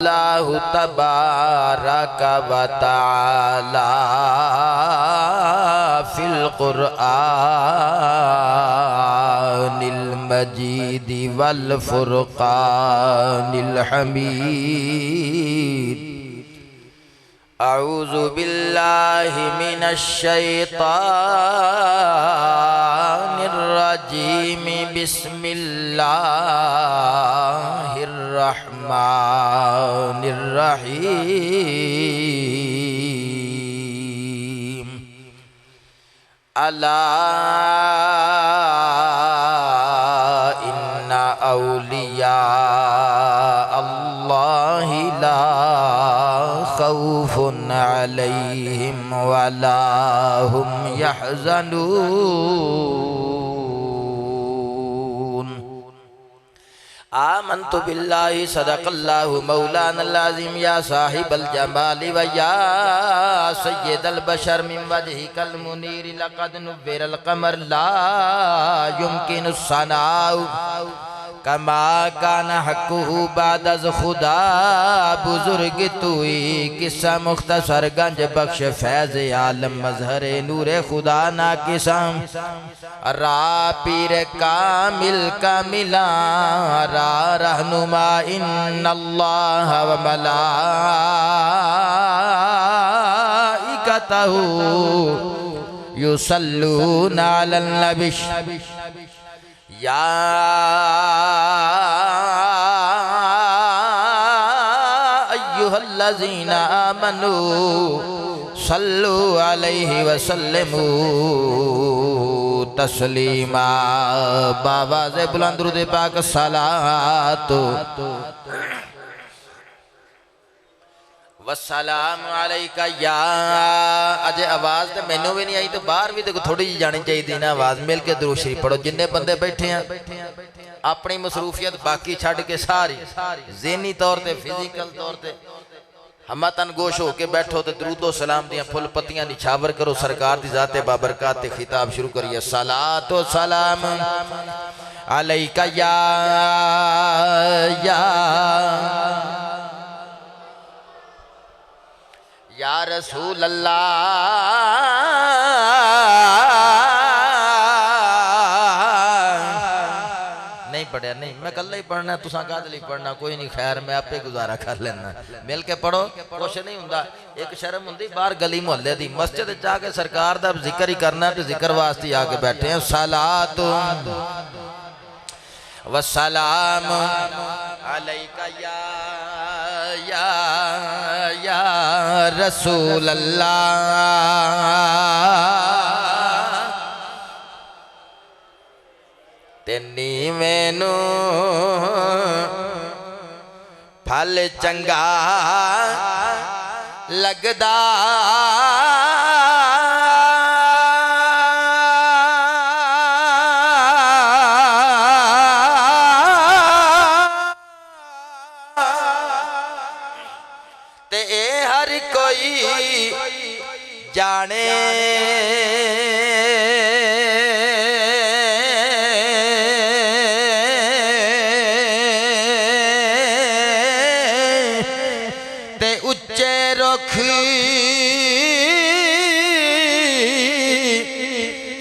अल्लाहु तबारक व तआला फिल कुरआनिल मजीद वल फुरकानिल हमीद। अऊज़ु बिल्लाहि मिनश शैतानिर रजीम। बिस्मिल्लाहिर रहमानिर रहीम। अला इन्ना औलिया अल्लाहि ला खौफुन अलैहिम वला हुम यहज़नून। आमन्तु बिल्लाहि सदक़ल्लाहु मौलानल अज़ीम। या साहिबल जमाली व या सय्यदल बशर मिन वजहिकल मुनीर लक़द नुव्विरल क़मर ला युमकिनुस सनाउ कमा काना हक़्क़ुहु बादज़ खुदा। बुजुर्ग तुई किस्सा मुख्तसर गंज बख्श फैज़ आलम मज़हर नूरे खुदा ना किसम। रा पीर कामिल कामिला रा रहनुमा इन्नल्लाह व मलाइकतहु युसल्लूना अलन नबी। या अय्युहल्लज़ीना आमनू सल्लु अलैहि वसल्लिमू तस्लीमा। बावाज़े बुलंद दुरूद पाक सलातो वसलाम अलैका। या अजे आवाज़ तो मैनू भी नहीं आई तो बाहर भी तो थोड़ी जी जानी चाहिए ना। आवाज़ मिल के दुरूद शरीफ पढ़ो। जिन्ने बंदे बैठे हैं अपनी मसरूफियत बाकी छड़ के सारी ज़हनी तौर पर फिजिकल तौर पर हमतन गोश हो के बैठो तो दरूदो सलाम दियाँ फुल पत्तियां निछावर करो। सरकार दी ज़ाते बाबरकात ते खिताब शुरू करिए। सलातो सलाम अलैका या या रसूल अल्लाह। नहीं पढ़िया नहीं, मैं कल ही पढ़ना, तुसा काद नहीं पढ़ना। कोई नहीं, खैर मैं आपे गुजारा कर लेना। मिल के पढ़ो, कुछ नहीं हुंदा। एक शर्म हुंदी बाहर गली मोहल्ले दी, मस्जिद जाके सरकार दा जिक्र ही करना तो जिक्र वास्ते आके बैठे हैं। सलातो वसलाम अलैका या रसूल अल्लाह। तेनी मैनू फल चंगा लगदा ते हर कोई जाने। ते उच्चे रुख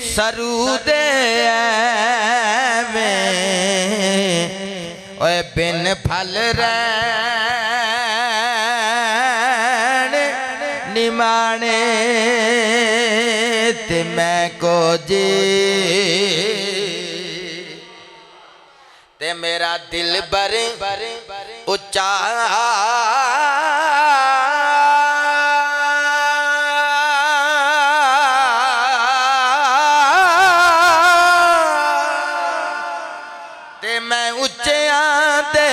सरूदे में ओए बिन फल निमाने ते मैं को जी ते मेरा दिल बर उच्चा ते मैं उच्चिया दे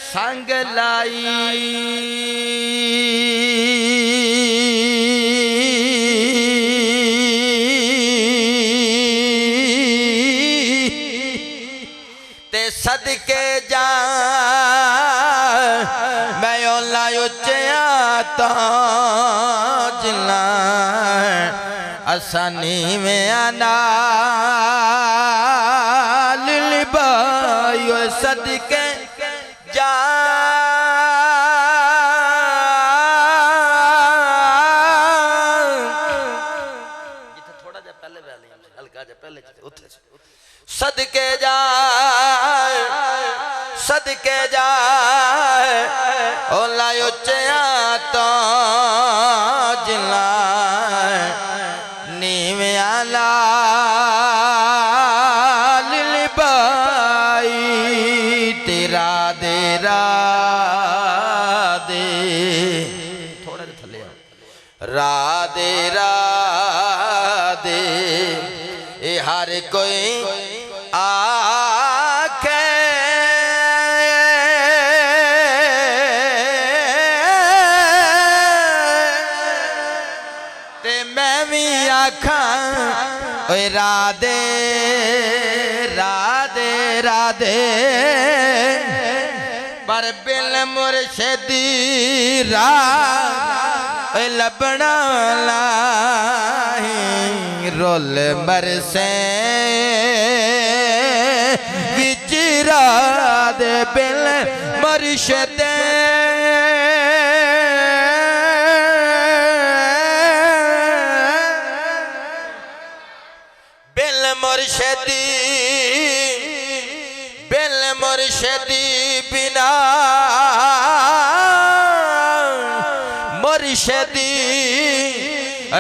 संग लाई। ते सदके जा मैं ओला उच्चिया तो जिला आसानी में आना लिबा सदके जा थोड़ा जा पहले हल्का जा पहले सदके जाए सदके जाए ओ लायो चया तो जिला नीविया लाल लिबाई तेरा दे राधे थोड़ा जा थले राधे राधे ए हर कोई आखे ते मैं भी आखा ओए राधे राधे राधे पर बिल मुर्शिदी राह लबना लाही रोल मरसे विचरा दे बिल मुर्शिदे बिल मुर्शिदी बिना मुर्शिदी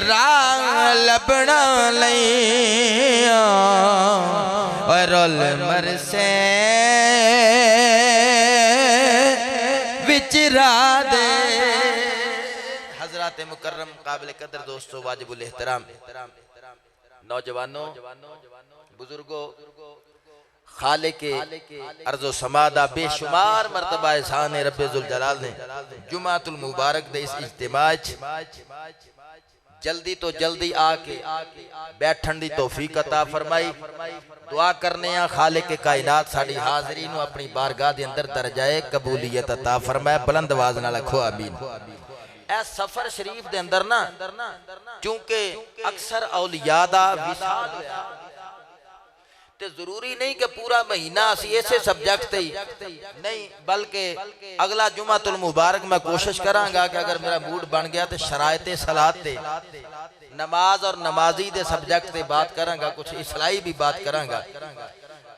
राह लबना लिया और रोल मरसे विचरा दे। हजरात मुकर्रम काबिल कदर दोस्तों वाजिबुल एहतराम नौजवानों बुजुर्गों खालिके अर्ज़ो समादा बेशुमार मर्तबा एहसान रब्बे जुल जलाल ने जुमातुल मुबारक दे इस इज्तिमा जल्दी तो जल्दी आके बैठन दी तौफीक अता फरमाई। दुआ करने आ खालिके कायनात साडी हाज़री नूं अपनी बारगाह दे अंदर दर्जाए कबूलियत अता फरमाए। बुलंद आवाज़ नाल आखो आमीन। ए सफर शरीफ दे अंदर ना क्योंकि अक्सर औलिया दा विसाल होया ते जरूरी नहीं कि पूरा महीना असी ऐसे सब्जेक्ट ही नहीं बल्कि अगला जुमातुल मुबारक मैं कोशिश करांगा कि अगर मेरा मूड बन गया तो शरायते सलात ते नमाज और नमाजी दे सब्जेक्ट ते बात करांगा, कुछ इस्लाही भी बात करांगा।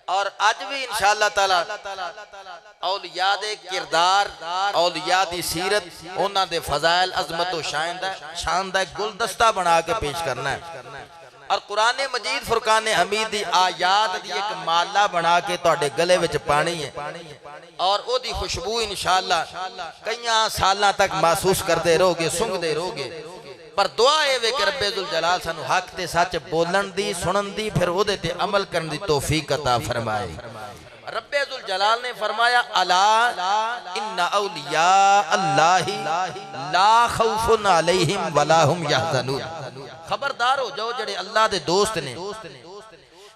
और आज भी इंशाअल्लाह ताला औलिया दे किरदार औलिया दी सीरत उन्हां दे फजाइल अजमत व शान दा गुलदस्ता बना के पेश करना है और कुरान मजीद फुरकान हमीद दी आयात दी एक माला बना के तुहाडे गले विच पानी है और ओदी खुशबू इंशाअल्लाह कई सालां तक महसूस करते रहोगे, सूंघते रहोगे। पर दुआ है वे कि रब्बे जुल जलाल सानू हक ते सच बोलन दी सुनन दी फिर ओदे ते अमल करन दी तौफीक अता फरमाए। रब्बे जुल जलाल ने फरमाया अला इन्ना औलिया अल्लाहि ला खौफुन अलैहिम वला हुम यहज़नून। खबरदार हो जाओ जेड़े अल्लाह दे दोस्त ने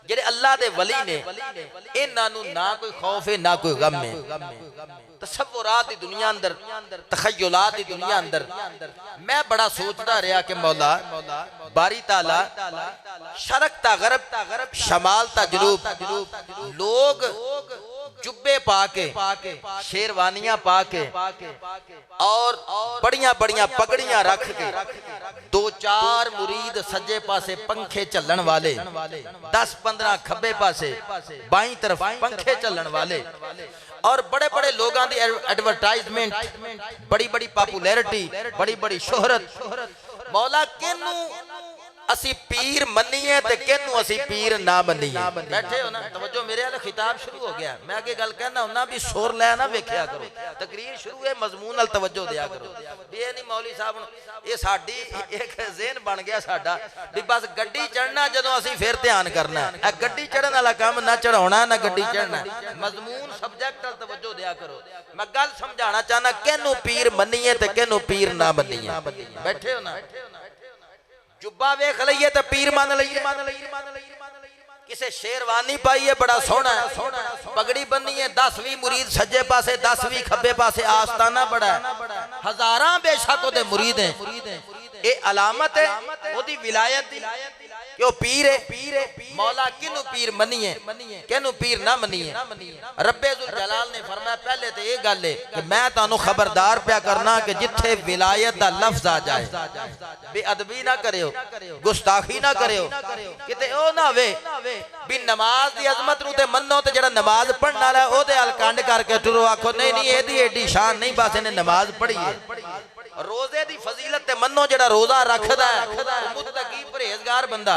जेड़े अल्लाह दे वली ने इन्हां नू ना कोई खौफ है ना कोई गम है। तसव्वुरात दी दुनिया अंदर तखय्युलात दी दुनिया अंदर मैं बड़ा सोचता रहा कि मौला बारी ताला शरक ता गरब शमाल ता जनूब लोग जुब्बे पाके शेरवानियां पाके और बड़ियां बड़ियां पगड़ियां रख के दो चार मुरीद सज्जे पासे पंखे चलन वाले 10-15 खब्बे पासे बाई तरफ पंखे चलन वाले और बड़े बड़े लोगों की एडवरटाइजमेंट बड़ी बड़ी पॉपुलैरिटी बड़ी बड़ी शोहरत। मौला किनू असी पीर मनीए ते किनू असी पीर ना मनीए। बैठे हो ना तवज्जो मेरे वाले खिताब शुरू हो गया। मैं आगे गल कहना हुन्ना भी शोर लै ना वेख्या करो, तकरीर शुरू है मजमून नाल तवज्जो दिया करो। ये नहीं मौली साहब ये साडी एक ज़हन बन गया साडा भी बस गड्डी चढ़ना जदों असी फिर ध्यान करना है। गड्डी चढ़न वाला काम ना चढ़ाउणा ना गड्डी चढ़ना, मजमून सब्जेक्ट नाल तवज्जो दिया करो। मैं गल समझाना चाहना किनू पीर मनीए ते किनू पीर ना मनीए। बैठे हो ना जुब्बा वेख लईए तो पीर मान लईए, किसे शेरवानी पाइए बड़ा सोहना है, पगड़ी बनी है 10-20 मुरीद सज्जे पासे 10-20 खब्बे पासे आस्ताना बड़ा है, हजारां बेशक ओदे मुरीद हैं। ये अलामत है ओदी विलायत दी। क्यों पीर है मौला किनू पीर मनीए किनू पीर ना मनीए। रब्बे जुल जलाल ने फरमाया पहले तो ये गल है कि मैं तानू खबरदार पिया करना कि जिथे विलायत दा लफ्ज आ जाए बेअदबी ना करियो गुस्ताखी ना करियो किते ओ ना वे भी नमाज दी अजमत नू ते मन्नो ते जेड़ा नमाज पढ़न वाला ओदे अल कंड करके टुरो आखो नहीं नहीं एदी एडी शान नहीं बस इन्हें नमाज पढ़ी है। रोजे दी फजीलत ते मन्नो जेड़ा रोजा रखदा है मुत्तकी परहेजगार बंदा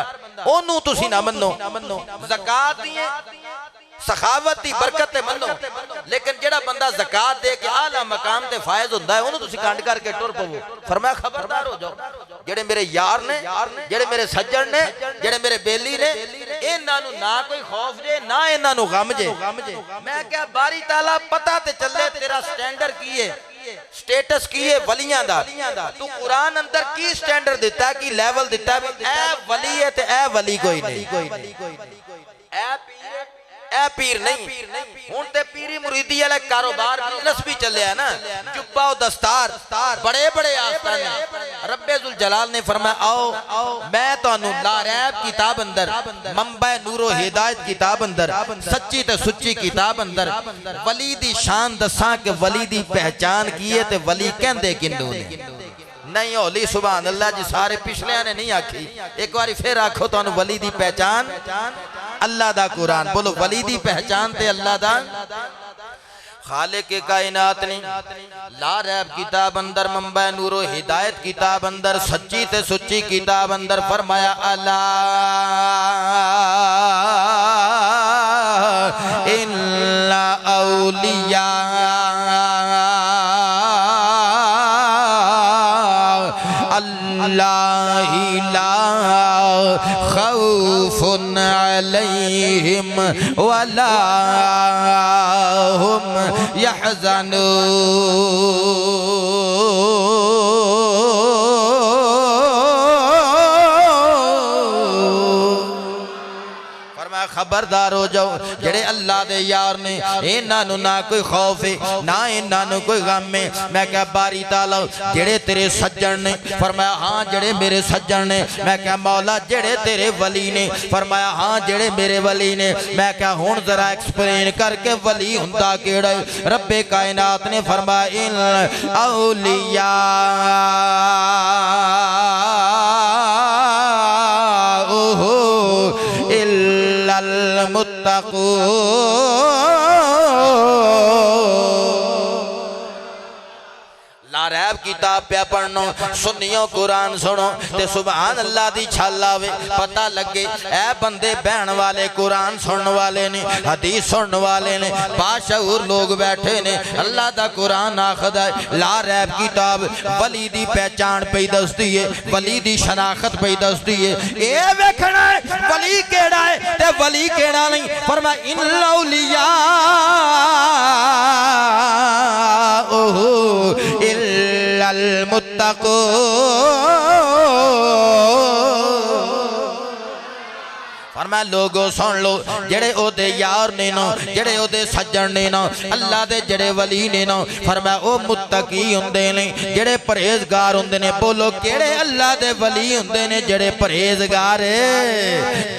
ओनू तुसी ना मन्नो। ज़कात दी सखावत दी बरकत ते मन्नो लेकिन जेड़ा बंदा ज़कात दे के आला मकाम ते फायज हुंदा है ओनू तुसी कांड करके टुर पवो। फरमाया खबरदार हो जाओ जेड़े मेरे यार ने जेड़े मेरे सज्जन ने जेड़े मेरे बेली ने इन्हां नू ना कोई खौफ जे ना इन्हां नू गम जे। मैं क्या बारी ताला पता ते चले तेरा स्टैंडर्ड की है स्टेटस की है वलियां दा तू कुरान अंदर की स्टैंडर्ड दिता की लेवल दिता भी ए वली है ते ए वली कोई नहीं ए पीर नहीं हुण ते पीरी मुरीदी वाला कारोबार बिजनेस भी चलिया ना जुब्बा और दस्तार बड़े बड़े आस्ताने। रब्बे जुल जलाल ने फरमाया आओ मैं तानू लारैब किताब अंदर मंबा नूरो हिदायत किताब अंदर सच्ची ते सुच्ची किताब अंदर वली दी शान दसां कि वली दी पहचान की है ते वली कहंदे किन्नू ने नहीं होली सुभान अल्लाह जी सारे पिछले ने नहीं आखी एक बार फिर आखो तो वली दी पहचान अल्लाह दा कुरान बोलो वली दी पहचान ते अल्लाह दा खालिक के कायनात ने लारैब किताब अंदर मंबा नूरो हिदायत किताब अंदर सच्ची ते सुच्ची किताब अंदर फरमाया अला इन्ना औलिया खौफुन अलैहिम वला हुम यहज़नून। खबरदार हो जाओ जेड़े अल्लाह दे यार ने इन्हां नू ना कोई खौफ है ना इन्हां नू कोई गम है। मैं क्या बारी ताला जेड़े तेरे सज्जन ने फरमाया हाँ जेड़े मेरे सज्जन ने। मैं क्या मौला जेड़े तेरे वली ने फरमाया हाँ जेड़े मेरे वली ने। मैं क्या हुण जरा एक्सप्लेन करके वली हुंदा केड़ा है। रब्बे कायनात ने फरमाया इन औलिया लारैब किताब पे पढ़नो सुनियो कुरान सुनो ते सुभान अल्लाह दी छल आवे पता लगे ए बंदे बहन वाले कुरान सुनने वाले ने हदीस सुनने वाले ने बाशऊर लोग बैठे ने। अल्लाह दा कुरान आखदा है लारैब किताब वली दी पहचान पे दसदी है वली दी शनाख्त पे दसदी है। ए वेखना है वली केड़ा है ते वली केड़ा नहीं। फरमाया इन औलिया ओहो इल्लल मुत्तक़ून। फरमाया लोगो सुन लो जेड़े ओदे यार ने ना जेड़े ओदे सज्जन ने ना अल्लाह दे जेड़े वली ने ना फरमाया ओ मुत्तकी हुंदे ने जेड़े परहेजगार हुंदे ने। बोलो केड़े अल्लाह दे वली हुंदे ने जेड़े परहेजगार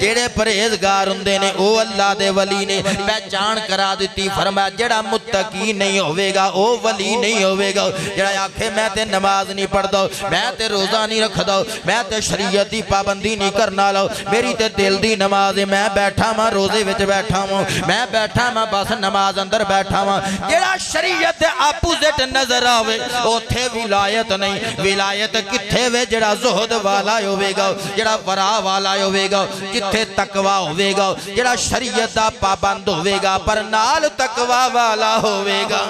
जेड़े परहेजगार हुंदे ने ओ अल्लाह दे वली ने। पहचान करा दी फरमाया जेड़ा मुत्तकी नहीं होवेगा ओ वली नहीं होवेगा। जेड़ा आखे मैं ते नमाज नहीं पढ़दा मैं ते रोजा नहीं रखदा मैं ते शरीयत दी पाबंदी नहीं करना लो मेरी ते दिल दी नमाज मैं बैठा वा रोजे विच बैठा वा मैं बैठा वा बस नमाज अंदर बैठा वा। जेड़ा शरीयत दे अपोजिट नजर आवे ओथे विलायत नहीं। विलायत किथे वे जेड़ा ज़ुहद वाला होवेगा जेड़ा वरा वाला होवेगा जिथे तकवा होवेगा जेड़ा शरीयत दा पाबंद होवेगा पर नाल तकवा वाला होवेगा।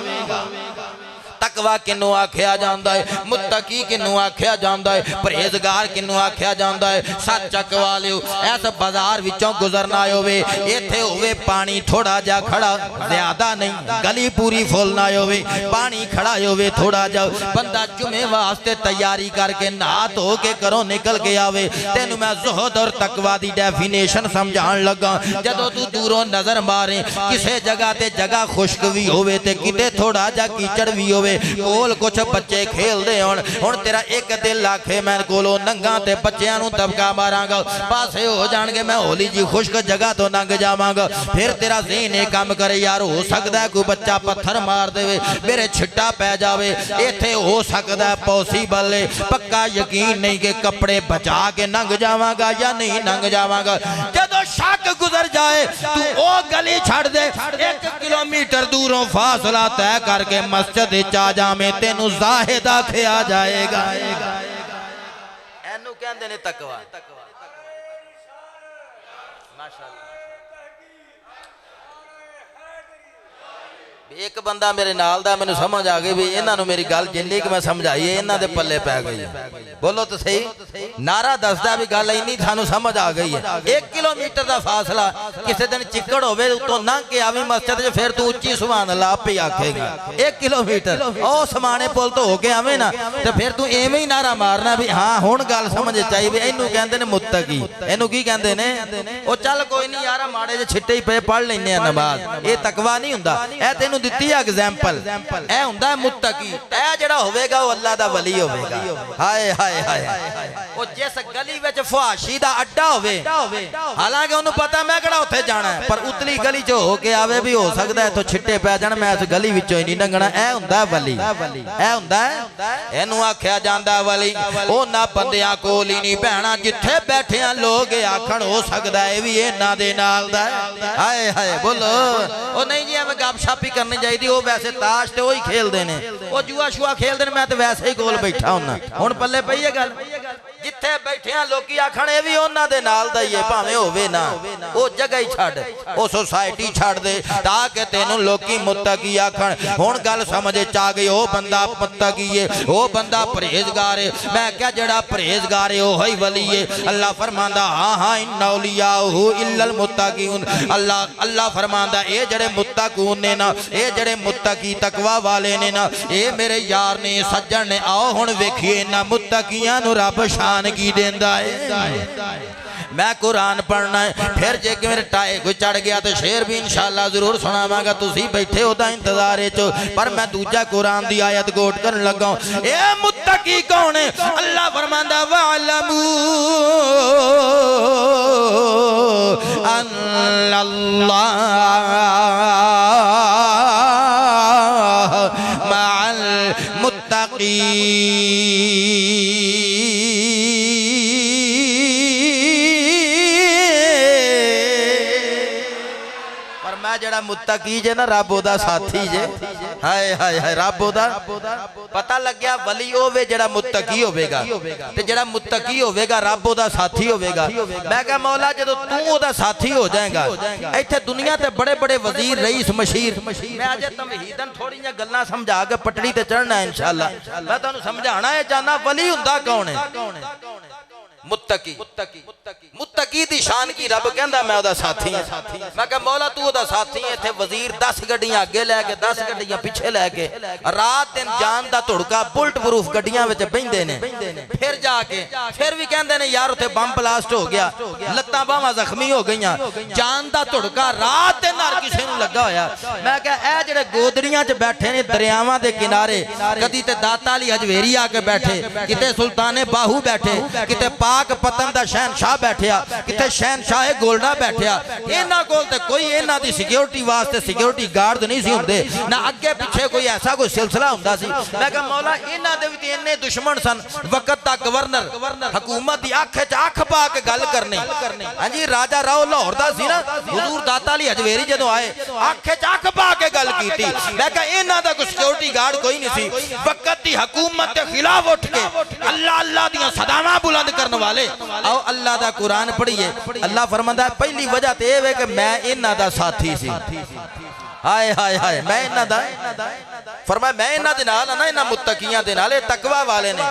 तकवा किनू आख्या जांदा है मुत्तकी किनू आख्या जांदा है परहेजगार किनू आख्या जांदा है। सच चकवा लियो ऐस बाजार विचों गुजरना होवे इथे होवे पानी थोड़ा जा खड़ा ज्यादा नहीं गली पूरी फुल ना होवे पानी खड़ा होवे थोड़ा जा बंदा जुमे वास्ते तैयारी करके नहा धो के घरों निकल के आवे। तेनू मैं ज़ुहद और तकवा दी डेफिनेशन समझाण लगा। जदों तू दूरों नजर मारे किसे जगह ते जगह खुश्क भी होवे ते किते थोड़ा जा कीचड़ भी होवे होवे कोल कुछ बच्चे खेलदे होण हुण तेरा एक दिल आखे मैं कोलों नंगा ते बच्चियां नूं दबका मारांगा पासे हो जाणगे मैं होली जी खुश्क जगह तो लंघ जावांगा फिर तेरा ज़हन ये काम करे यार हो सकदा है कोई बच्चा पत्थर मार देवे मेरे छिट्टा पै जावे इत्थे हो सकदा है पॉसिबल है पक्का यकीन नहीं कि कपड़े बचा के लंघ जावांगा या नहीं लंघ जावांगा जदों शक गुजर जाए तू ओ गली छड़ दे 1 किलोमीटर दूरों फासला तय करके मस्जिद आ जावे तेनू ज़ाहिद आखिया जाएगा एनू कहंदे ने तकवा माशाअल्लाह एक बंदा मेरे नाल दा मैनू समझ आ गई भी इन्हां नू मेरी गल जिन्नी कि मैं समझाई है इन्हां दे पल्ले पै गई बोलो तो सही नारा दसदा भी गल इन्नी थानू समझ आ गई है 1 किलोमीटर दा फासला किसी दिन चिक्कड़ होवे उतों लंघ के आवी मस्जिद च फिर तू उच्ची सुभान अल्लाह आपे आखेगा 1 किलोमीटर ओ समाने पुल तो होके आवे ना ते फिर तू एवें ही नारा मारना भी हां हुण गल समझ चाहिए भी इनू कहंदे ने मुत्तकी इनू की कहंदे ने ओ चल कोई नहीं यार माड़े जे छिट्टे ही पे पढ़ लैने आ नमाज ये तकवा नहीं हुंदा ए तेनू दित्ती एग्जाम्पल ए हुंदा मुत्तकी ए जेड़ा होवेगा वो अल्लाह दा वली होवेगा हाय हाय हाय ओ जिस गली विच फहाशी दा अड्डा होवे हालांकि उन्हें पता मैं केड़ा उत्थे जाना है पर उतली गली च हो के आवे भी हो सकदा है इथों छिट्टे पै जाण मैं इस गली विचों ही नहीं लंघना ए हुंदा वली ए हुंदा इहनू आख्या जांदा वली ओना बंदियां कोल ही नहीं भैणा जिथे बैठियां लोग आखण हो सकदा है भी इन्हां दे नाल दा हाय हाय बोलो ओ नहीं जी एवें गपशप ही करनी चाहिए वो वैसे ताश ते वही खेलते हैं वो जुआ शुआ खेलते हैं मैं तो वैसे ही कोल बैठा हुन्ना हुण पल्ले पई है गल जिथे बैठिया लोकी आखण ए भी उन्हां दे नाल दा ही है भावें होवे ना वो जगह ही छड़ वो सोसाइटी छड़ दे ताकि तेनू लोकी मुत्तकी आखण हुण गल समझ च आ गई ओ बंदा मुत्तकी है ओ बंदा परहेजगार है मैं क्या जेड़ा परहेजगार है ओही वली है अल्लाह फरमांदा हां हां इन्ना औलियाहु इल्लल मुत्तकीन अल्लाह अल्लाह फरमांदा ए जेड़े मुत्तकून ने ना ए जेड़े मुत्तकी तकवा वाले ने ना ए मेरे यार ने सज्जन ने आओ हुण वेखिए इन्हां मुत्तकियां नू रब की देंदा है मैं कुरान पढ़ना है फिर जे कि मेरे टाए कोई चढ़ गया तो शेर भी इंशाअल्लाह जरूर सुनावांगा तुसी बैठे हो दा इंतजार च पर मैं दूजा कुरान दी आयत कोट करन लगा ए मुत्तकी कौन है अल्लाह फरमांदा वअलमू अल्लाह मअल मुत्तकीन जड़ा मुत्तकी जे ना रब ओदा साथी जे हाय हाय हाय रब ओदा पता लग गया वली होवे जड़ा मुत्तकी होवेगा ते जड़ा मुत्तकी होवेगा रब ओदा साथी होवेगा मैं कहा मौला जदों तू ओदा साथी हो जाएगा इत्थे दुनिया ते बड़े बड़े वजीर रईस मशीर मैं अजे तमहीदन थोड़ी जी गल्लां समझा के पटड़ी ते चढ़ना है इंशाअल्लाह मैं तुहानू समझाना है चाहना वली हुंदा कौन है मुत्तकी मुत्तकी दी शान की रब कहंदा मैं ओदा साथी हां मैं कहा मौला तू ओदा साथी है इत्थे वजीर 10 गड्डियां आगे लेके 10 गड्डियां पीछे लेके रात दिन जान दा धुड़का बुलेट प्रूफ गड्डियां विच बहिंदे ने फिर जाके फिर भी कहंदे ने यार उथे बम ब्लास्ट हो गया लत्तां बाहां जख्मी हो गईयां जान दा धुड़का रात दिन हर किसे नूं लगा होया मैं कहा ए जेड़े गोदड़ियां च बैठे ने दरियावां दे किनारे कदी ते दाता अली हजवेरी आके बैठे किते सुल्ताने बाहू बैठे किते पाक पतन दा शहनशाह बैठिया किथे शहनशाह गोल्डा बैठिया इन्हां कोल ते कोई इन्हां दी सिक्योरिटी वास्ते सिक्योरिटी गार्ड नहीं सी हुंदे ना अगे पीछे कोई ऐसा कोई सिलसिला हुंदा सी मैं कहा मौला इन्हां दे भी इन्ने दुश्मन सन वक्त दा गवर्नर हुकूमत दी अख च अख पा के गल करनी हां जी राजा राव लाहौर दा सी ना हुजूर दाता अली हजवेरी जदों आए अख च अख पा के गल कीती मैं कहा इन्हां दा कोई सिक्योरिटी गार्ड कोई नहीं सी वक्त दी हुकूमत दे खिलाफ उठ के अल्लाह अल्लाह दी सदावां बुलंद करन वाले आओ अल्लाह दा कुरान पढ़िए अल्लाह फरमांदा पहली वजह ते ए वे कि मैं इन्हां दा साथी सी हाय हाय हाय मैं इन्हां दा फरमाया मैं इन्हां दे नाल ना इन्हां मुत्तकियां दे नाल तकवा वाले ने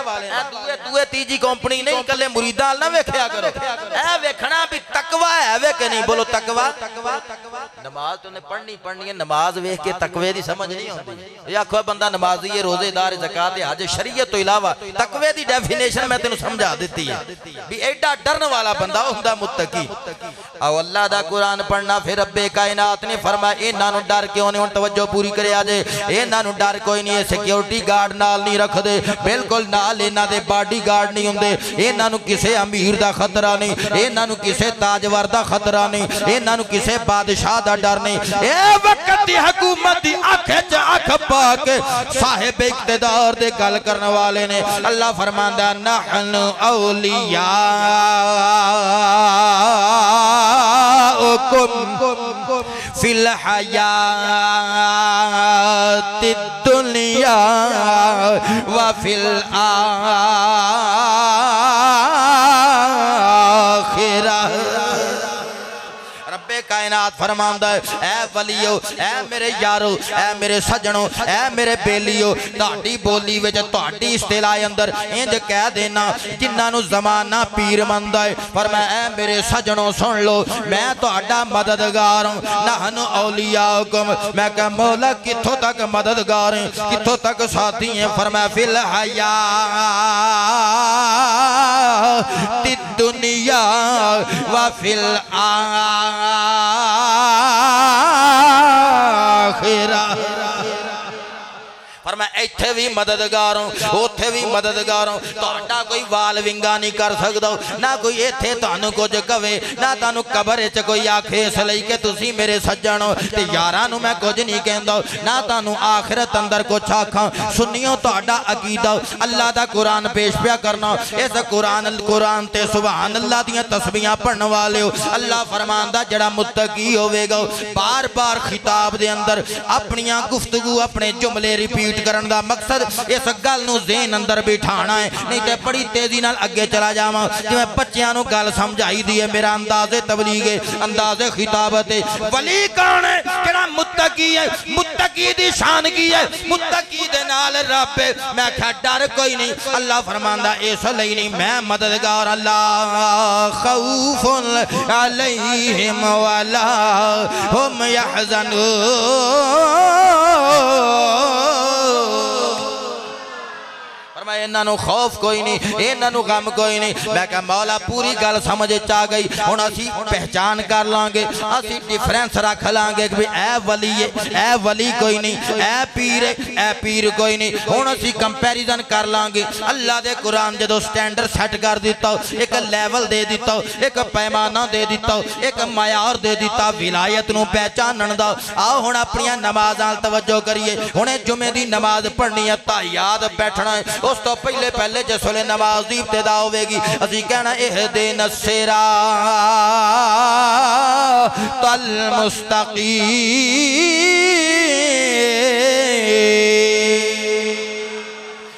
दूए दूए तीजी कंपनी नहीं कल्ले मुरीदां ना वेखिया करो ए वेखना भी तकवा है वे कि नहीं बोलो तकवा नमाज तो ने पढ़नी है नमाज वेख के तकवे दी समझ नहीं आउंदी ये आखो बंदा नमाजी है रोजेदार ज़कात हज शरीयत तो इलावा तकवे दी डेफिनेशन मैं तेनू समझा देती है भी एडा डरन वाला बंदा हुंदा मुत्तकी। आओ अल्लाह दा कुरान पढ़ना। फिर रब्बे कायनात ने फरमाया इन्हां नूं डर क्यों नहीं? हुण तवज्जो पूरी करिया जे। इन्हां नूं डर कोई नहीं, सिक्योरिटी गार्ड नाल नहीं रखदे, बिल्कुल नाल इन्हां दे बॉडी गार्ड नहीं हुंदे, इन्हां नूं किसे अमीर दा खतरा नहीं, इन्हां नूं किसे ताजवर दा खतरा नहीं, इन्हां नूं किसे बादशाह दा डर नहीं। ए वक्त दी हुकूमत दी अख च अख पा के साहिब इख्तिदार दे गल करने वाले ने अल्लाह फरमांदा नहनु औलिया फिल हयातिद दुनिया व फिल आखिरह। रब्बे कायनात फरमांदा है ऐ वलियो, ऐ मेरे यारो, ऐ मेरे सजनों, ऐ मेरे बेलियो, ताड़ी बोली विच ताड़ी इस्तिलाह अंदर इंज कह देना जिन्हां नूं ज़माना पीर मनदा है। फरमाया ऐ मेरे सजनों सुन लो, मैं तुहाडा मददगार हूं। नहनु औलियाकुम, मैं कह मौला कित्थों तक मददगार है, कित्थों तक साथी है? फरमाया फिल हयातिद दुनिया व फिल आखिरह। पर मैं इत्थे भी मददगार हूं, उत्थे भी मददगार हूं। तुहाडा कोई वाल विंगा नहीं कर सकदा, ना कोई इत्थे तुहानू कुछ कवे, ना तुहानू कबर च कोई आखे इस लई कि तुसीं मेरे सज्जन हो। ते यारां नू मैं कुछ नहीं कहंदा, ना तुहानू आखिरत अंदर कुछ आखां। सुनियो तुहाडा अकीदा अल्लाह दा कुरान पेश पिया करना। इस कुरान ते सुभान अल्लाह दियां तस्बीहां पढ़न वाले हो। अल्लाह फरमांदा जड़ा मुत्तकी होवेगा बार बार खिताब दे अंदर अपनियां गुफ्तगू अपने जुमले रिपीट करन दा मकसद इस गल नूं ज़हन अंदर बिठाना है। नहीं तो बड़ी तेजी नाल अगे चला जावां जिवें बच्चियां नूं गल समझाई दी है। मेरा अंदाज़े तबलीग है, अंदाज़े खिताबत है। वली कौन है? जेड़ा मुत्तकी है। मुत्तकी दी शान की है? मुत्तकी दे नाल रब है। मैं क्या डर कोई नहीं। अल्लाह फरमांदा इस लई नहीं मैं मददगार। अल्लाह खौफुन अलैहिम वला हुम यहज़नून। इन्हां नूं खौफ कोई नहीं, इन्हां नूं गम कोई नहीं। मैं कहा मौला पूरी गल समझ च आ गई। हुण असीं पहचान कर लांगे, असीं डिफरेंस रख लांगे कि ए वली है, ए वली कोई नहीं, ए पीर है, ए पीर कोई नहीं। हुण असीं कंपैरिजन कर लांगे। अल्लाह दे कुरान जदों स्टैंडर्ड सेट कर दिता, एक लैवल दे दिता, एक पैमाना दे दिता, एक मयार दे दिता विलायत नूं पहचानण दा। आओ हुण अपनियां नमाज़ां तवज्जो करिए। हुणे जुमे दी नमाज पढ़नी है, ताहियात बैठना है। उस तो पहले जिसले नमाज दी इब्तिदा होवेगी असीं कहना इहदिन सिरातल मुस्तकीम।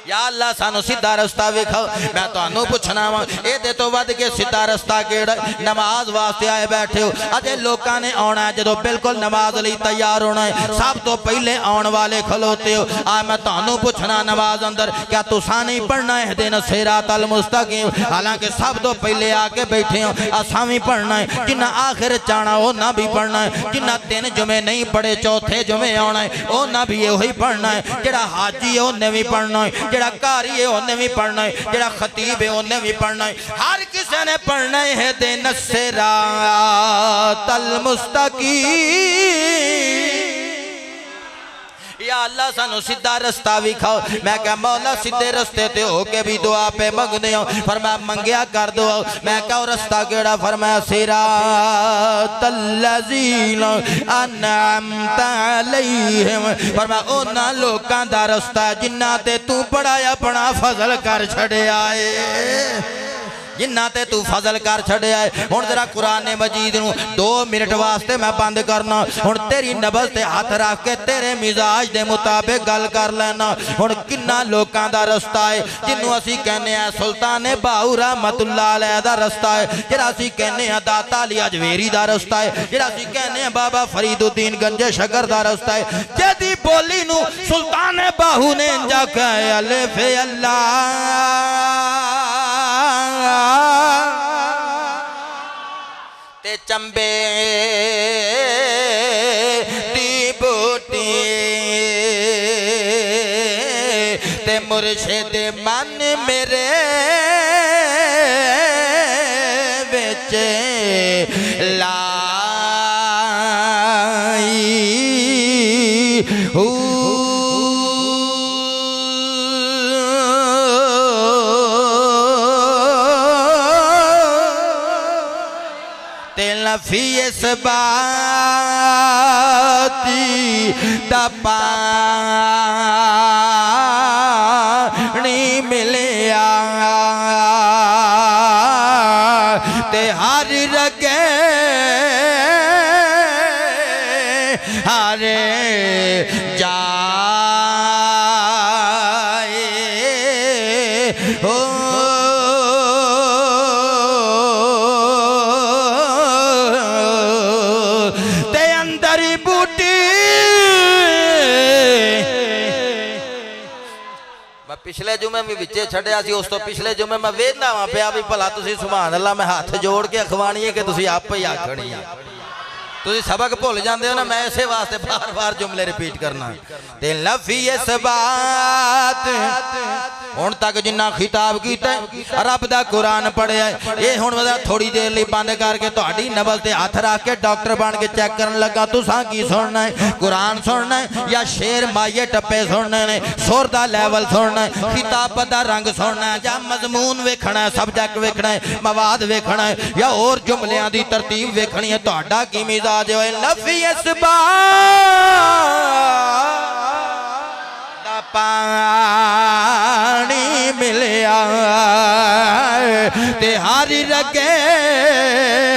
या अल्लाह सानू सीधा रास्ता विखाओ। मैं तुहानू पुछना वा इहदे तो वध के सीधा रास्ता केड़ा? नमाज वास्ते आए बैठे हो, अजे लोकां ने आउणा है। जदों बिल्कुल नमाज लई तैयार होना है सब तो पहले आउण वाले खलोते हो। आ मैं तुहानू पुछना नमाज अंदर क्या तुसां नहीं पढ़ना इहदिन सिरातल मुस्तकीम? हालांकि सब तो पहले आके बैठे हो, असां भी पढ़ना है। जिन्ना आखिर चाहना उन्ना भी पढ़ना है। जिन्ना 3 जुमे नहीं पढ़े चौथे जुमे आना है उन्ना भी यही पढ़ना है। जेड़ा हाजी है उन्हें भी पढ़ना है, जेड़ा कारी है उन्हें भी पढ़ना है, जेड़ा खतीब है उन्हें भी पढ़ना है। हर किसी ने पढ़ना है दिन सिरातल मुस्तकीम। या अल्लाह सानू सीधा रास्ता विखाओ। मैं क्या मौला सीधे रास्ते ते होके भी दुआ पे मंगदे हो। फरमाया मंगया कर दो। मैं क्या रास्ता केड़ा? फरमाया सिरातल लज़ीना अनअमता अलैहिम। फरमाया उन्हां लोकां दा रास्ता जिन्हां ते तू बड़ा अपना फजल कर छड़िया है, जिन्ना ते तू फजल कर छड़िया है। हुण जरा कुरान मजीद नूं 2 मिनट वास्ते मैं बंद करना। हुण तेरी नबज़ ते हाथ रख के तेरे मिजाज दे मुताबिक गल कर लेना। हुण किन्ना लोकां दा रस्ता है जिन्नू असीं कहने आ सुल्तान बाहू रहमतुल्लाह अलैह दा रस्ता है, जिहड़ा असीं कहने आ दाता अली अजवेरी दा रस्ता है, जिहड़ा असीं कहने आ बाबा फरीदुद्दीन गंजे शकर दा रस्ता है। जेदी बोली नूं सुल्तान बाहू ने इंजा कहे अलिफ अल्लाह ते चंबे दी बूटी ते मुर्शिद मन मेरे विच लाई नफी इस बाती दा पानी मिलिया ते हर रगे हरे जाए हो पिछले जुमे भी विचे छड़िया सी उस तो पिछले जुमे मैं वेखदा वा पिया भी भला तुसी सुभान अल्लाह मैं हाथ जोड़ के अखवानी है कि तुसी आप ही आखनी है तुसी सबक भुल जाते हो ना मैं इसे वास्ते बार बार जुमले रिपीट करना ते लफी इस बात हुण तक जिन्ना खिताब कीता रब दा कुरान पढ़िया ये हुण थोड़ी देर लई बंद करके तुहाडी नबल ते हथ रख के डॉक्टर बन के चेक करन लगा तुसां की सुनना है कुरान सुनना है या शेर माइये टप्पे सुनने ने सुर दा लेवल सुनना है खिताबत दा रंग सुनना है या मजमून वेखना है सब्जेक्ट वेखना है मवाद वेखना है या और जुमलियां दी तरतीब वेखनी है तुहाडा की मिजाज है लफी इस दा पानी मिलिया ते हर रगे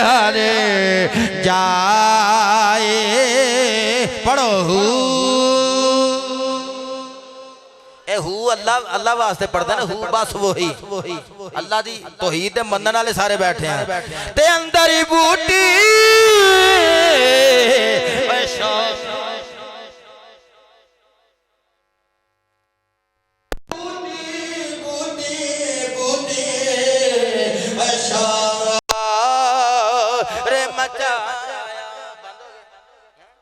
हरे जाए पढ़ो हू अल्लाह अल्लाह वास्ते पढ़दा ना हू बस वही अल्लाह दी तौहीद ते मनन वाले सारे बैठे हैं ते अंदर ही बूटी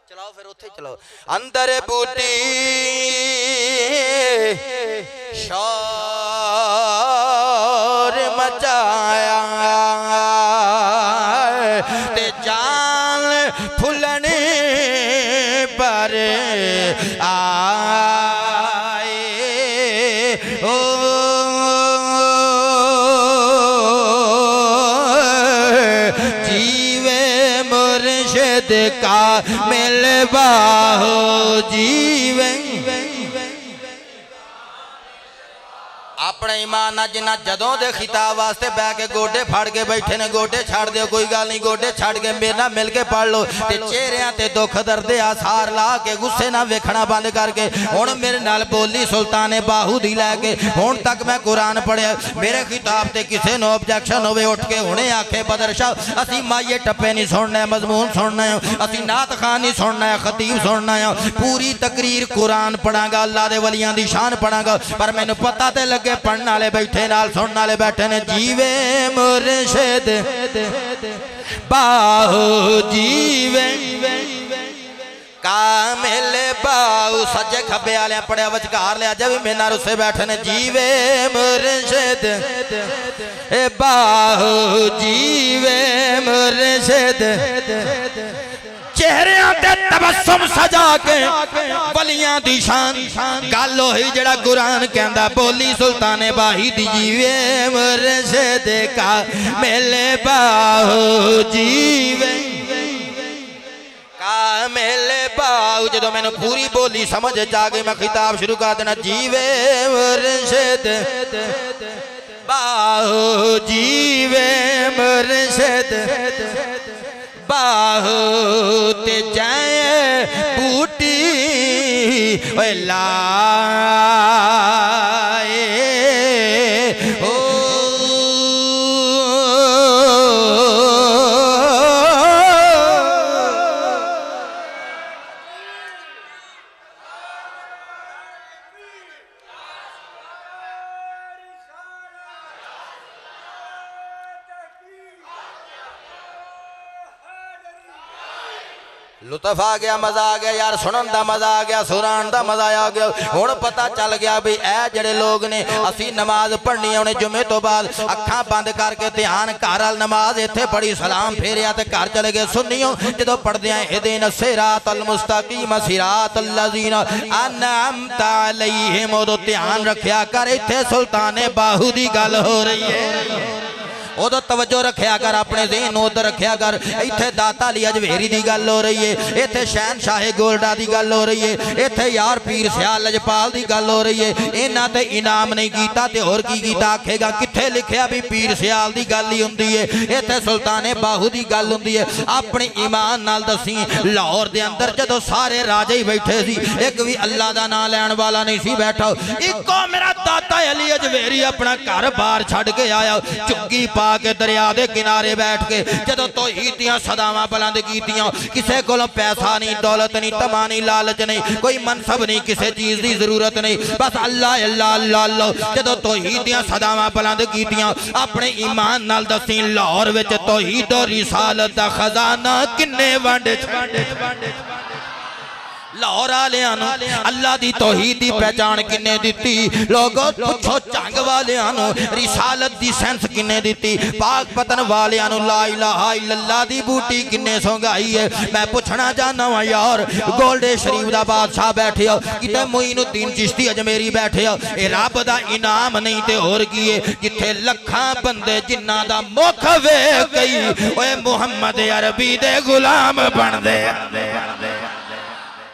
चलाओ फिर उथे चलाओ अंदर बूटी शोर मचाया ते जान फुलने पर आए ओ जीवे मुर्शिद का मिलवा हो जीवे अपने ईमान ना जिन्ना जदों दे खिताब वास्ते बह के गोडे फाड़ के बैठे ने गोडे छाड़ दियो कोई गल नहीं गोडे छाड़ के मेरे नाल मिल के पढ़ लो ते चेहरियां ते दुख दर्द आसार ला के गुस्से ना वेखना बंद करके हुण मेरे नाल बोली सुल्ताने बाहू दी लैके हुण तक मैं कुरान पढ़िया मेरे खिताब ते किसे नो ऑब्जेक्शन होवे उठ के हुणे आखे बदर शाह असी माइये टप्पे नहीं सुनना मजमून सुनना है असी नात खान नहीं सुनना है खतीब सुनना है पूरी तकरीर कुरान पढ़ांगा अल्लाह दे वलियां दी शान पढ़ांगा पर मैनू पता ते लगे पढ़ने वाले बैठे नाल सुनने वाले बैठे ने जीवे मुर्शिद बाहु जीवे कामिल बाहु सज्जे खब्बे वाले पढ़िया वचकार लिया जब मेरे नाल उसे बैठे ने जीवे मुर्शिद बाहु जीवे मुर्शिद चेहरे ते तबस्सुम सजा के वलियां दी शान गल होई जेड़ा कुरान कहंदा बोली सुल्ताने बाही दी जीवे मुर्शिद का मेले बाहु जीवे का मेले बाहु जदों मैनू पूरी बोली समझ आ गई मैं खिताब शुरू कर देना जीवे मुर्शिद बाहु जीवे मुर्शिद बाहु ते जाए बूटी लाए ओ लुत्फ आ गया, मजा आ गया यार, सुनन दा मजा आ गया, सुनान दा मजा आ गया। हुण पता चल गया भी ए जड़े लोग ने असी नमाज पढ़नी उन्हें जुमे तो बाद अखा बंद करके ध्यान घर वाल नमाज इत्थे पढ़ी सलाम फेरिया ते घर चले गए। सुनियो जो पढ़दे इहदिन सिरातल मुस्तकीम सिरातल लज़ीना अनअमता अलैहिम उदो ध्यान रखिया कर। इत्थे सुल्ताने बाहू दी गल हो रही है, उदो तवज्जो रखिया कर, अपने ज़हन उधर रखिया कर। इत्थे दाता अली अजमेरी दी गल हो रही है, इत्थे शहनशाह गोल्डा दी गल हो रही है, इत्थे यार पीर सियाल लजपाल दी गल हो रही है। इन्हां ते इनाम नहीं कीता ते होर की कीता आखेगा? कित्थे लिखिया भी पीर सियाल दी गल ही हुंदी है, इत्थे सुल्ताने बाहू दी गल हुंदी है। अपने ईमान नाल दसी लाहौर दे अंदर जदों सारे राजे ही बैठे सी, एक भी अल्लाह दा नाम लैण वाला नहीं सी बैठा। इको मेरा दाता अली अजमेरी अपना घर बार छड़ के आया, झुग्गी के दरिया के किनारे बैठ के जदों तौहीद दियां सदावां बुलंद कीतियां। किसे कोलों पैसा नहीं, दौलत नहीं, तमा नहीं, लालच नहीं, कोई मनसब नहीं, किसी चीज की जरूरत नहीं, बस अल्लाह अल्लाह अल्लाह अल्लाह। जदों तौहीद दियां सदावां बुलंद कीतियां, अपने ईमान नाल दसी लाहौर विच तौहीद और रिसालत दा खजाना किन्ने वंड लाहौर वालियां अल्लाह दी तौहीद दी पहचान किन्ने दिती? लोगों पुछो झंग वालियां रिसालत दी सेंस किन्ने दिती? पाक पतन वालियां ला इलाहा इल्लल्लाह दी बूटी किन्ने सोंगाई है? मैं पूछना चाहना वा यार, गोल्डे शरीफ दा बादशाह बैठे हो, किते मोइनुद्दीन चिश्ती अजमेरी बैठे हो, ए रब दा इनाम नहीं ते होर की है? जिथे लखां बंदे जिन्ना दा मुख वेख गई ओए मुहम्मद अरबी दे गुलाम बनदे,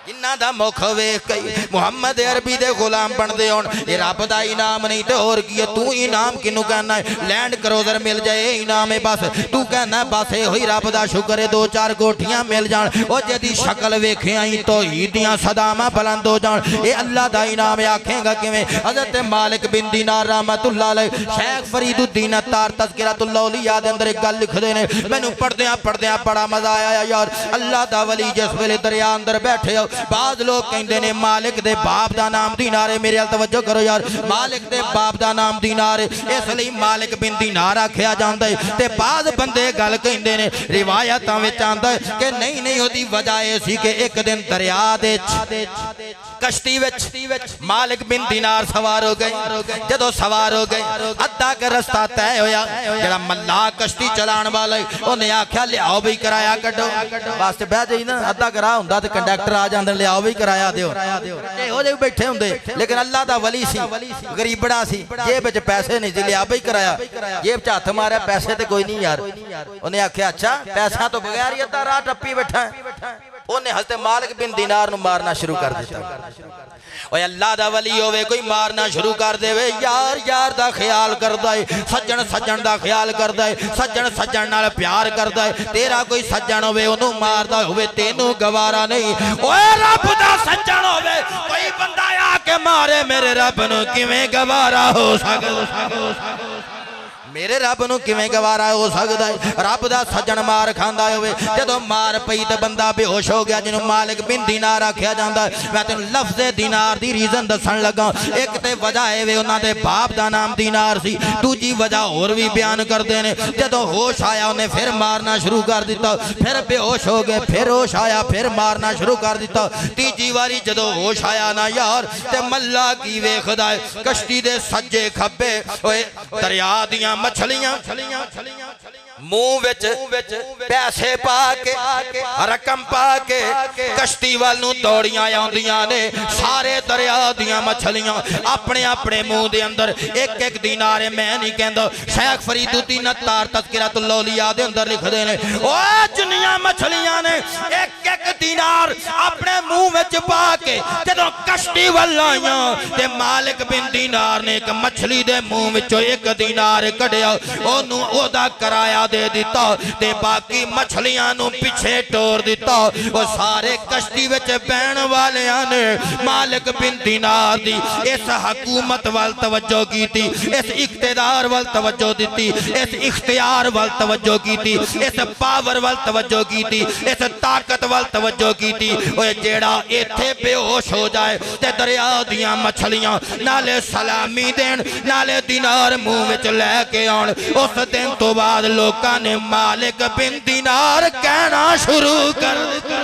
जिन्ना दा मुख वेख कई मुहम्मद अरबी दे गुलाम बनते हो। रब दा इनाम नहीं तो होर की है? तू इनाम किनू कहना है? लैंड क्रूजर मिल जाए इनाम है बस, तू कहना बस यो ही रब दा शुक्र है, दो चार कोठियां मिल जान, ओ जदी शक्ल वेखे आई तौहीद दियां सदावां बुलंद हो जान, ये अल्लाह दा इनाम है। आखेगा किवें? हज़रत मालिक बिन दीनार रहमतुल्लाह अलैह शेख फरीदुद्दीन अत्तार तज़किरतुल औलिया दे अंदर एक गल लिखदे ने, मैनू पढ़दे बड़ा मजा आया यार। अल्लाह दा वली जिस वेले दरिया अंदर बैठे हो, बाद लोग कहते ने मालिक दे बाप दा नाम दीनार है। मेरे अल तवज्जो करो यार, मालिक दे बाप दा नाम दीनार है, इसलिए मालिक बिन दीनार आख्या जाता है। ते बाद बंदे गल कहते ने रिवायतां विच आंदा है कि नहीं नहीं, ओदी वजह यह सी कि एक दिन दरिया दे कश्ती विच मालिक बिन दीनार सवार हो गए। जदों सवार हो गए अद्धा का रस्ता तय होया, जड़ा मल्ला कश्ती चलाण वाला उन्हें आख्या लियाओ भी किराया कड्डो, बस बह जाई ना, अद्धा करा हुंदा ते कंडक्टर आ जांदे लियाओ भी किराया दिओ, इहो जे बैठे हुंदे। लेकिन अल्लाह दा वली सी, गरीबड़ा सी, जेब विच पैसे नहीं सी, लिया भी किराया, जेब च हथ मारिया, पैसे ते कोई नहीं यार। उन्हें आख्या अच्छा पैसा तो बगैर ही अद्धा राह टप्पी बैठा है। उन्हें हज़रत मालिक बिन दीनार नूं मारना शुरू कर दिता। ओए अल्लाह दा वली होवे कोई मारना शुरू कर देवे, यार यार दा ख्याल करदा है, सज्जन सज्जन दा ख्याल करदा है, सज्जन सज्जन नाल प्यार करदा है। तेरा कोई सज्जन होवे ओनू मारदा होवे तेनू गवारा नहीं। ओए रब दा सज्जन होवे कोई बंदा आके मारे मेरे रब नू किवें गवारा हो सकदा? मेरे रब नूं किवें गवारा हो सकदा है? रब दा सज्जन मार खांदा होवे, जदों मार पई ते बंदा बेहोश हो गया, जिन्हों मालिक बिन दीनार आख्या जांदा है। मैं तेनूं लफ्ज़े दीनार दी रीजन दसन लगा। एक ते वजह है वे उन्हां दे बाप दा नाम दीनार सी, दूजी वजह होर भी बयान करदे ने। जदों होश आया उन्हें फिर मारना शुरू कर दिता, फिर बेहोश हो गए, फिर होश आया, फिर मारना शुरू कर दिता। तीजी वारी जदों होश आया ना यार, ते मल्ला की वेखदा है, कश्ती दे सज्जे खब्बे ओए दरिया दियां मछलियां मुंह विच पैसे पा के रकम पा के कश्ती वाल नूं दौड़ियां आउंदियां ने। सारे दरिया दियां मछलियां अपने अपने मुंह दे अंदर एक एक दीनार, मैं नहीं कहंदा, शेख फरीदुद्दीन अत्तार तज़किरतुल औलिया दे अंदर लिखदे ने ओ जिन्नियां मछलियां ने एक एक दीनार अपने मुंह विच पा के जदों कश्ती वाल आईयां ते मालिक बिन दीनार ने एक मछली दे मुंह विचों एक दीनार कढ़िया, ओनू ओदा किराया दे दिता ते बाकी मछलियां नू पिछे टोर दिता। वो सारे कश्ती विच बैण वालियां ने मालिक बिन दीनार दी इस हुकूमत वाल तवज्जो कीती, इस इख्तियार वाल तवज्जो दिती, इस इख्तियार वाल तवज्जो कीती, इस पावर वाल तवज्जो कीती, इस ताकत वाल तवज्जो कीती। ओए जेड़ा इत्थे बेहोश हो जाए ते दरिया दियां मछलियां नाले सलामी देन नाले दीनार मुंह विच लैके आउण, उस दिन तो बाद लोकां ने मालिक बिन दीनार कहना शुरू कर दिता।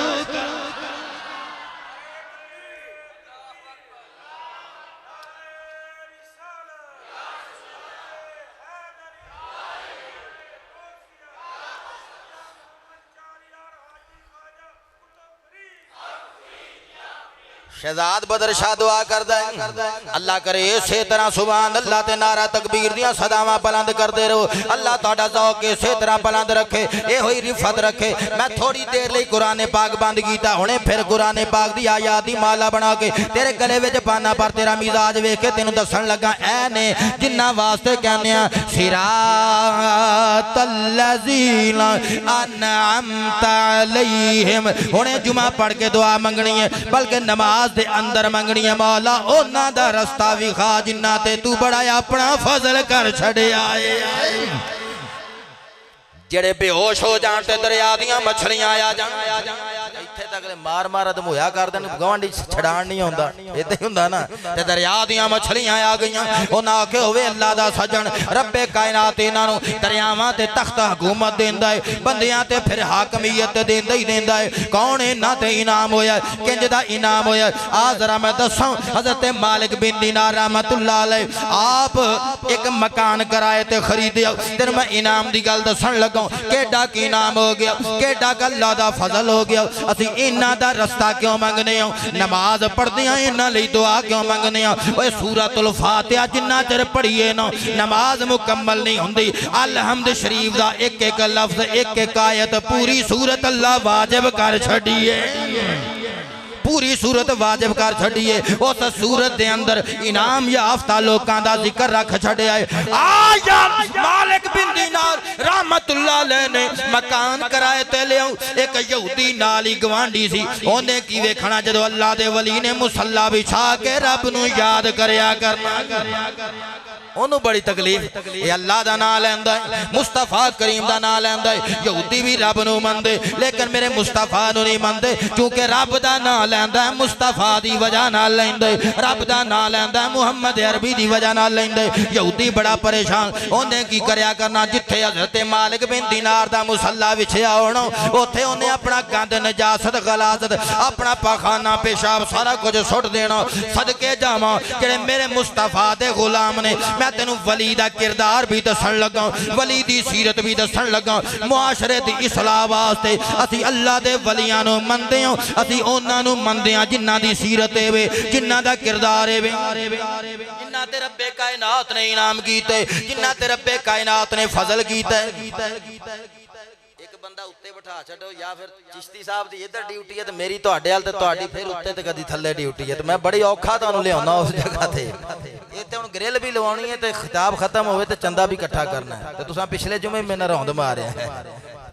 शहजाद बदर शाह दुआ करदा है अल्लाह करे इसे तरह सुभान अल्लाह ते नारा तकबीर दियां सदावां बुलंद करदे रहो। अल्लाह तुहाडा ज़ौक इसे तरह बुलंद रखे, ए होई रिफत रखे। मैं थोड़ी देर लई कुरान पाक बंद कीता, हुणे फिर कुरान पाक दी आयात दी माला बना के तेरे गले विच पाना, पर तेरा मिजाज वेख के तैनूं दस्सण लगा ऐ ने जिन्ना वास्ते कहने आ सिरातल लज़ीना अनअमता अलैहिम। हुणे जुमा पढ़ के दुआ मंगनी है, बल्कि नमाज दे अंदर मंगनी है। मौला उन्हां दा रस्ता विखा जिन्ना ते तू बड़ा अपना फजल कर छड़िया है। जेड़े बेहोश हो जान ते दरिया दियां मछलियां आ जान, इत्थे तक मार मार अधमोया कर देन, गवांडी छड़ाण नहीं आउंदा, इदां ही हुंदा ना। ते दरिया दियां मछलियां आ गईयां, उन्हां आखे होवे अल्लाह दा सजन रब्बे कायनात इन्हां नूं दरियावां ते तख्त हुकूमत देंदा है, बंदियां ते फिर हाकमियत देंदा ही देंदा है। कौन इन्हां ते इनाम होया, किंज दा इनाम होया? आ जरा मैं दसां। हज़रत मालिक बिन दीनार रहमतुल्लाह अलैह आप एक मकान कराए ते खरीदे। तेरे मैं इनाम दी गल दसण लगा, केडा की नाम हो गया, केडा अल्लाह दा फजल हो गया। असी इन्हां दा रस्ता क्यों मंगने हो? नमाज पढ़दे हां इन्हां लई दुआ क्यों मंगने हो? ओए सूरतुल फातिहा जिन्ना चिर पढ़िए ना नमाज मुकम्मल नहीं हुंदी। अलहम्द शरीफ दा एक एक लफ्ज एक एक आयत पूरी सूरत अल्लाह वाजिब कर छड़िए, पूरी सूरत वाजिब कर छड़िए। उस सूरत दे अंदर इनाम याफ्ता लोकां दा जिक्र रख छड़िया है। आया मालिक बिन दीनार रहमतुल्लाह अलैह ने मकान कराए ते लिया। एक यहूदी नाल ही गवांडी सी, ओने की वेखना जदों अल्लाह दे वली ने मुसल्ला बिछा के रब नूं याद करया करना, ओनू बड़ी तकलीफ। ये अल्लाह दा नाम लैंदा है, मुस्तफा करीम दा नाम लैंदा है। यहूदी भी रब नूं मनदे, लेकिन मेरे मुस्तफा नूं नहीं मनदे, क्योंकि रब दा नाम लैंदा है मुस्तफा दी वजह नाल लैंदे, रब दा नाम लैंदा है मुहम्मद अरबी दी वजह नाल लैंदे। यहूदी बड़ा परेशान, ओने की करया करना, जिथे हज़रत मालिक बिन दीनार दा मुसल्ला विछया होना, ओथे ओने अपना गंद नजासत गलाजत अपना पाखाना पेशाब सारा कुछ सुट देना। सदके जावां जेड़े मेरे मुस्तफा दे गुलाम ने। मैं तेनू वली दा किरदार भी दसन लगा, वली दी सीरत भी दसन लगा। मुआशरे दी इस्लाह वास्ते असी अल्लाह दे वलियां नूं मनदे हां, असी उन्हां नूं मनदे हां जिन्हां दी सीरत है, जिन्हां दा किरदार है, जिन्हां ते रब्बे कायनात ने इनाम कीते, जिन्हां ते रब्बे कायनात ने फजल कीता। एक बंदा उत्ते बिठा छड्डो, या फिर चिश्ती साहब दी इधर ड्यूटी है ते मेरी तुहाडे वाल ते तुहाडी फिर उत्ते ते कदी थल्ले ड्यूटी है, ते मैं बड़ी औखा तुहानूं लियाउणा उस जगह ते। इत्थे हुण ग्रिल भी लवाउणी है ते खिताब खत्म होवे ते चंदा भी इकट्ठा करना है। ते तुसां पिछले जुमे मेरे नाल रौंद मारिया है,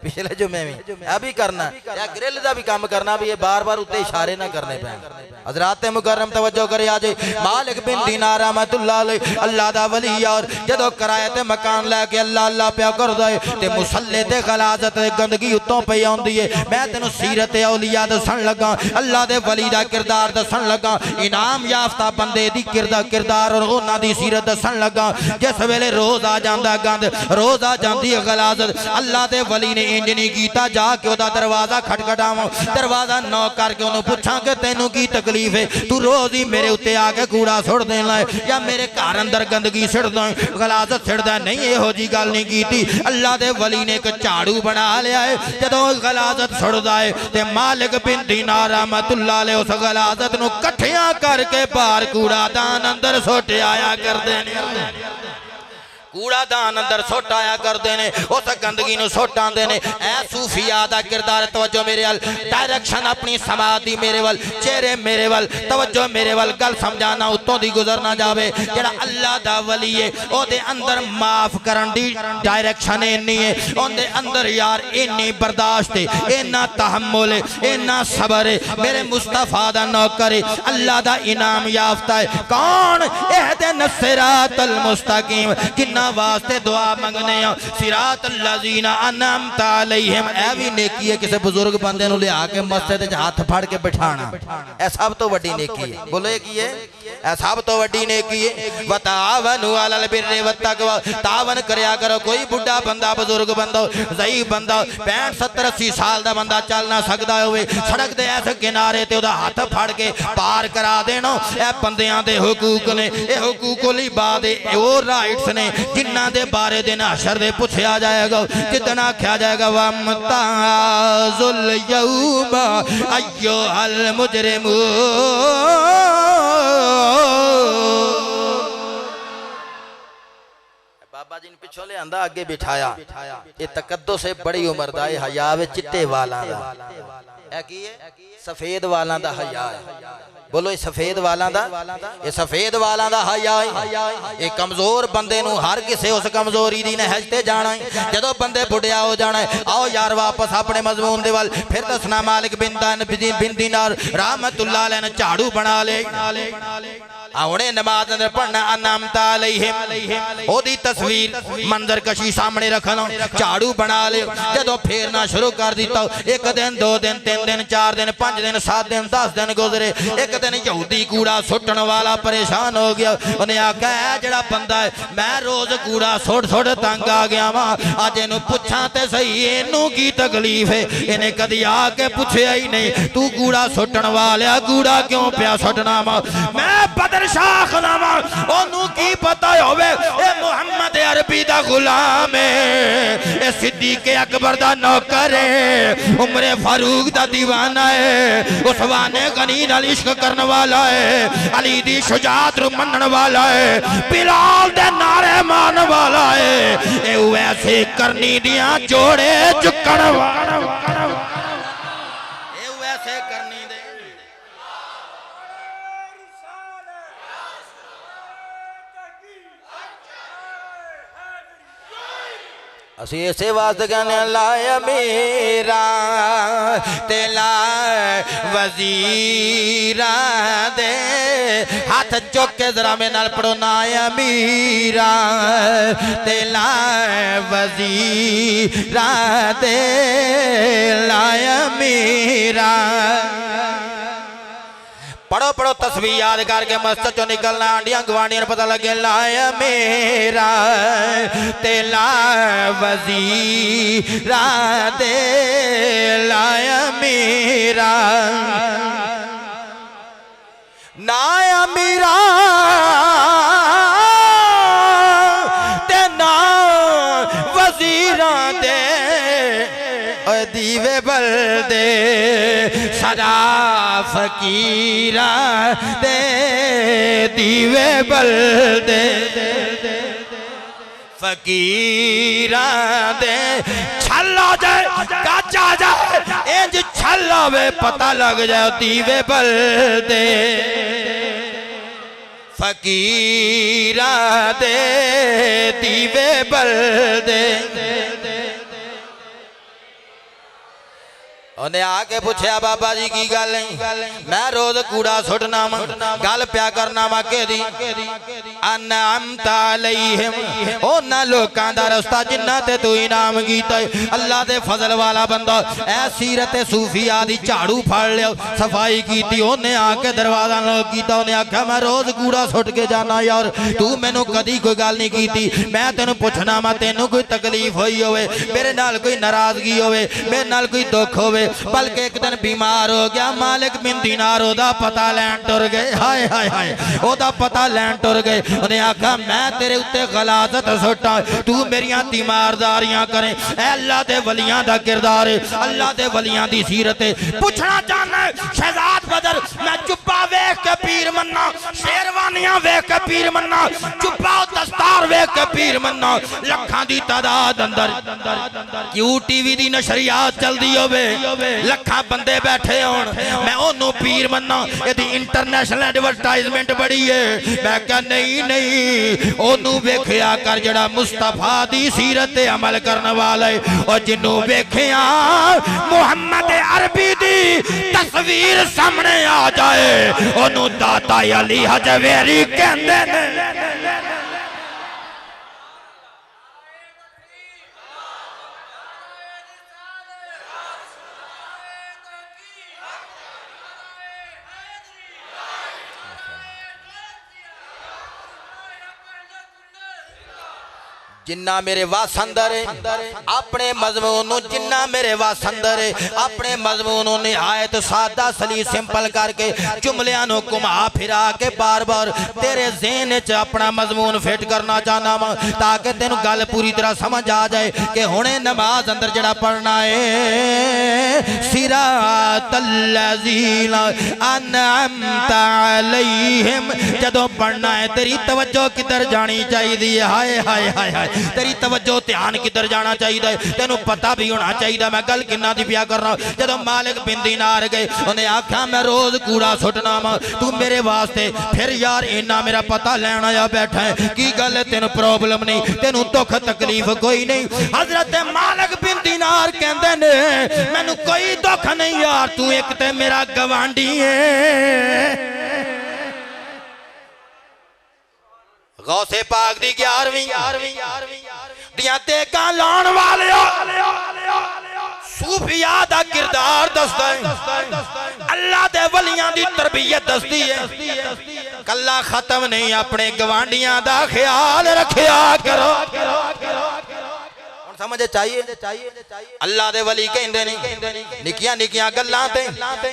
पिछले जुमे भी यह भी करना, या ग्रिल का भी काम करना भी, ये बार बार उत्ते इशारे ना करने पैन। हज़रात मुकर्रम तवज्जो करे आज मालिक बिन दीनार रहमतुल्लाह अलैह अल्लाह दा वली और जदों किराए ते मकान लैके अल्लाह अल्लाह प्या करदा है ते मुसल्ले ते गलाजत ते गंदगी उत्तों पई आउंदी है। मैं तेनू सीरत औलिया दसन लगा, अल्लाह दे वली दा किरदार दसन लगा, इनाम याफ्ता बंदे दी किरदार और उन्हां दी सीरत दसन लगा। जिस वेले रोज आ जांदा गंद, रोज आ जांदी गलाजत, अल्लाह दे वली ने इंज नहीं कीता जाके ओदा दरवाजा खटखटावां, दरवाजा नॉक करके ओनू पुछां कि तैनू की तकलीफ है, तू रोज ही मेरे उत्ते आके कूड़ा सुट देना है या मेरे घर अंदर गंदगी सिटदा है, गलाजत सिटदा नहीं। इहो जी गल नहीं कीती। अल्लाह दे वली ने एक झाड़ू बना लिया है, जदों गलाजत सुटदा है ते मालिक बिन दीनार रहमतुल्लाह अलैह उस गलाजत नू इकट्ठियां करके बाहर कूड़ादान अंदर सुट आया करदे ने, कूड़ादान अंदर सुट आया करते ने, उस गंदगी नूं सुट आंदे ने। ऐ सूफिया दा किरदार, तवज्जो मेरे वाल, डायरेक्शन अपनी समाधि मेरे वाल, चेहरे मेरे वाल, तवज्जो मेरे वाल, गल समझाना उत्तों दी गुजर ना जावे। जेड़ा अल्लाह दा वली है ओदे अंदर माफ करन दी डायरेक्शन इन्नी है, ओदे अंदर यार इन्नी बर्दाश्त है, इन्ना तहम्मुल है, इन्ना सबर है। मेरे मुस्तफा दा नौकर है, अल्लाह दा इनाम याफ्ता है। कौन? इहदिन सिरातल मुस्तकीम, जिन्ना वास्ते दुआ मंगने सिरातल लज़ीना अनअमता अलैहिम। ऐ भी नेकी है किसी बुजुर्ग बंदे नूं लिया के मस्जिद च हाथ फड़ के बिठाना, ऐ सब तो वड्डी नेकी है। बोलो ये की है? सब तो वड्डी नेकी है। वतावनु अलल बिर्रि वत्तक़वा, तावन करया करो। कोई बुढ़ा बंदा बुजुर्ग बंदा ज़ईफ़ बंदा 65 70 80 साल दा बंदा चल ना सकदा होवे, सड़क दे ऐसे किनारे ते ओदा हाथ फड़ के पार करा देना। ए बंदियां दे हुकूक ने, ए हुकूकुल इबाद ओ राइट्स ने जिन्हां दे बारे दिन हशर दे पुछया जाएगा। जिदन आख्या जाएगा वमताजुल यौमा अय्युहल मुजरिमून। बाबा जी ने पिछों ले आंदा आगे बिठाया। ये तकद्दुस से बड़ी उम्र दा हया वे चिट्टे वालां दा। ए की है? सफेद वालां दा हया है। बोलो ये सफेद वालां दा, ये सफेद वालां दा हया है। ये कमजोर बंदे नूं हर किसे उस कमजोरी दी नहज ते जाना है। जदों बंदे बुढ़िया हो जाना है, आओ यार वापस अपने मजमून दे वल फिर दसना। मालिक बिन दिनार रहमतुल्लाह अलैह ने झाड़ू बना ले। आउणे नमाज अंदर पढ़ना अनामता अलैहिम, ओदी तस्वीर मंजर कशी सामने रखना, झाड़ू बना ले। जदों फेरना शुरू कर दिता, एक दिन 2 दिन 3 दिन 4 दिन 5 दिन 7 दिन 10 दिन गुजरे। एक दिन यहूदी कूड़ा सुटन वाला परेशान हो गया। उन्हें आख्या जड़ा बंदा है मैं रोज कूड़ा सुट सुट तंग आ गया वा, अज इनू पुछा ते सही इनू की तकलीफ है। इन्हें कदी आके पूछया ही नहीं, तू कूड़ा सुटन वाला कूड़ा क्यों पिया सुटना वा? मैं बदर शाख नामा, ओनू की पता होवे ए मुहम्मद अरबी दा गुलाम है, ए सिद्दीक अकबर दा नौकर है, उमर फारूक दा दीवाना है, उस्माने गनी नाल इश्क करने वाला है, अली दी शुजाअत नु मनन वाला है, बिलाल दे नारे मारने वाला है। ए वैसे करनी दियां जोड़े चुकण वाला, ए वैसे करनी दे। असी इसे वास्ते कहने लाया मेरा तेला वजीरा दे, हाथ चुक के जरा मेरे नाल पढ़ो नाया मीरा तेला वजीरा दे लाया मीरा। पढ़ो पढ़ो तस्वीर याद करके मस्जिद चो निकलना, आंडियां गवांडियां पता लगे लाया मेरा तेला वजीरा दे लाया मेरा नाया मेरा ते ना वजीरा दे दीवे बल दे सदा फकीरा दे दीवे बल दे फकीरा दे छल्ला जाए काचा जाए इंज छल्ला वे पता लग जाए दीवे बल दे फकीरा दे दीवे बल दे। उन्हें आके पूछया बाबा जी की गल नहीं, मैं रोज कूड़ा सुटना वा, गल प्या करना वा के दी अनामता अलैहिम, उन्हां लोकां दा रस्ता जिन्हां ते तू इनाम कीता है। अल्लाह दे फजल वाला बंदा ऐ सीरत सूफिया दी झाड़ू फड़ लिया, सफाई कीती। उन्हें आके दरवाजा लॉक कीता, उन्हें आख्या मैं रोज कूड़ा सुट के जाना यार, तू मैनू कदी कोई गल नहीं कीती। मैं तेनू पुछना वा तेनू कोई तकलीफ होई होवे, मेरे नाल कोई नाराजगी होवे, मेरे नाल कोई दुख होवे, बल्कि एक दिन बीमार हो गया, मालिक बिन दिनार ओदा पता लैन टुर गए। हाय हाय हाय ओदा पता लैन टुर गए। उन्हें आखा मैं तेरे उत्ते गलाजत सुटा, तू मेरियां तीमारदारियां करे। अल्लाह दे वलियां दा किरदार है, अल्लाह दे वलियां दी सीरत है। पूछना चाहना शहजाद बदर, मैं जुब्बा वेख के पीर मन्ना, शेरवानियां वेख के पीर मन्ना, जुब्बा दस्तार वेख के पीर मन्ना, लखां दी तादाद अंदर क्यू टीवी दी नशरियात चलदी होवे, लखा बंदे बैठे होन, मैं ओनू पीर मन्ना, यदि इंटरनेशनल एडवरटाइजमेंट बड़ी है। मैं क्या नहीं नहीं ओनू वेखिया कर जड़ा मुस्तफा दी सीरत अमल करने वाला है, और जिन्नू वेखिया मुहम्मद अरबी दी तस्वीर सामने आ जाए ओनू दाता अली हजवेरी कहंदे ने। जिन्ना मेरे वस अंदर अपने मजमून जिन्ना मेरे वस अंदर अपने मजमून निहायत सादा सली सिंपल करके जुमलियां नूं घुमा फिरा के बार बार तेरे ज़हन च अपना मजमून फिट करना चाहना वा ताकि तेन गल पूरी तरह समझ आ जाए कि हुणे नमाज अंदर जड़ा पढ़ना है सिरातल लज़ीना अनअमता अलैहिम जदों पढ़ना है तेरी तवज्जो किधर जानी चाहिए हाय हाय हाय हाय तेरी तवज्जो ध्यान किधर जाना चाहिए तेनू पता भी होना चाहिए मैं गल किन्ना दी पिया कर रहा हूं जदों मालिक बिन दीनार गए उन्हें आख्या मैं रोज कूड़ा सुटना वा तू मेरे वास्ते फिर यार इन्ना मेरा पता लैन आया बैठा है की गल है तेन प्रॉब्लम नहीं तेनू दुख तकलीफ कोई नहीं हजरत मालिक बिन दीनार कहंदे ने मैनू कोई दुख नहीं यार तू एक ते मेरा गवांडी है गौसे पाक दी 11वीं दियां तेगा लाण वाले सूफिया दा किरदार दसदा है अल्लाह दे वलियां दी तरबियत दसदी है कल्ला खत्म नहीं अपने गवांडियां दा ख्याल रखिया करो समझ चाहिए अल्लाह दे वली कहंदे ने निकियां निकियां गल्लां ते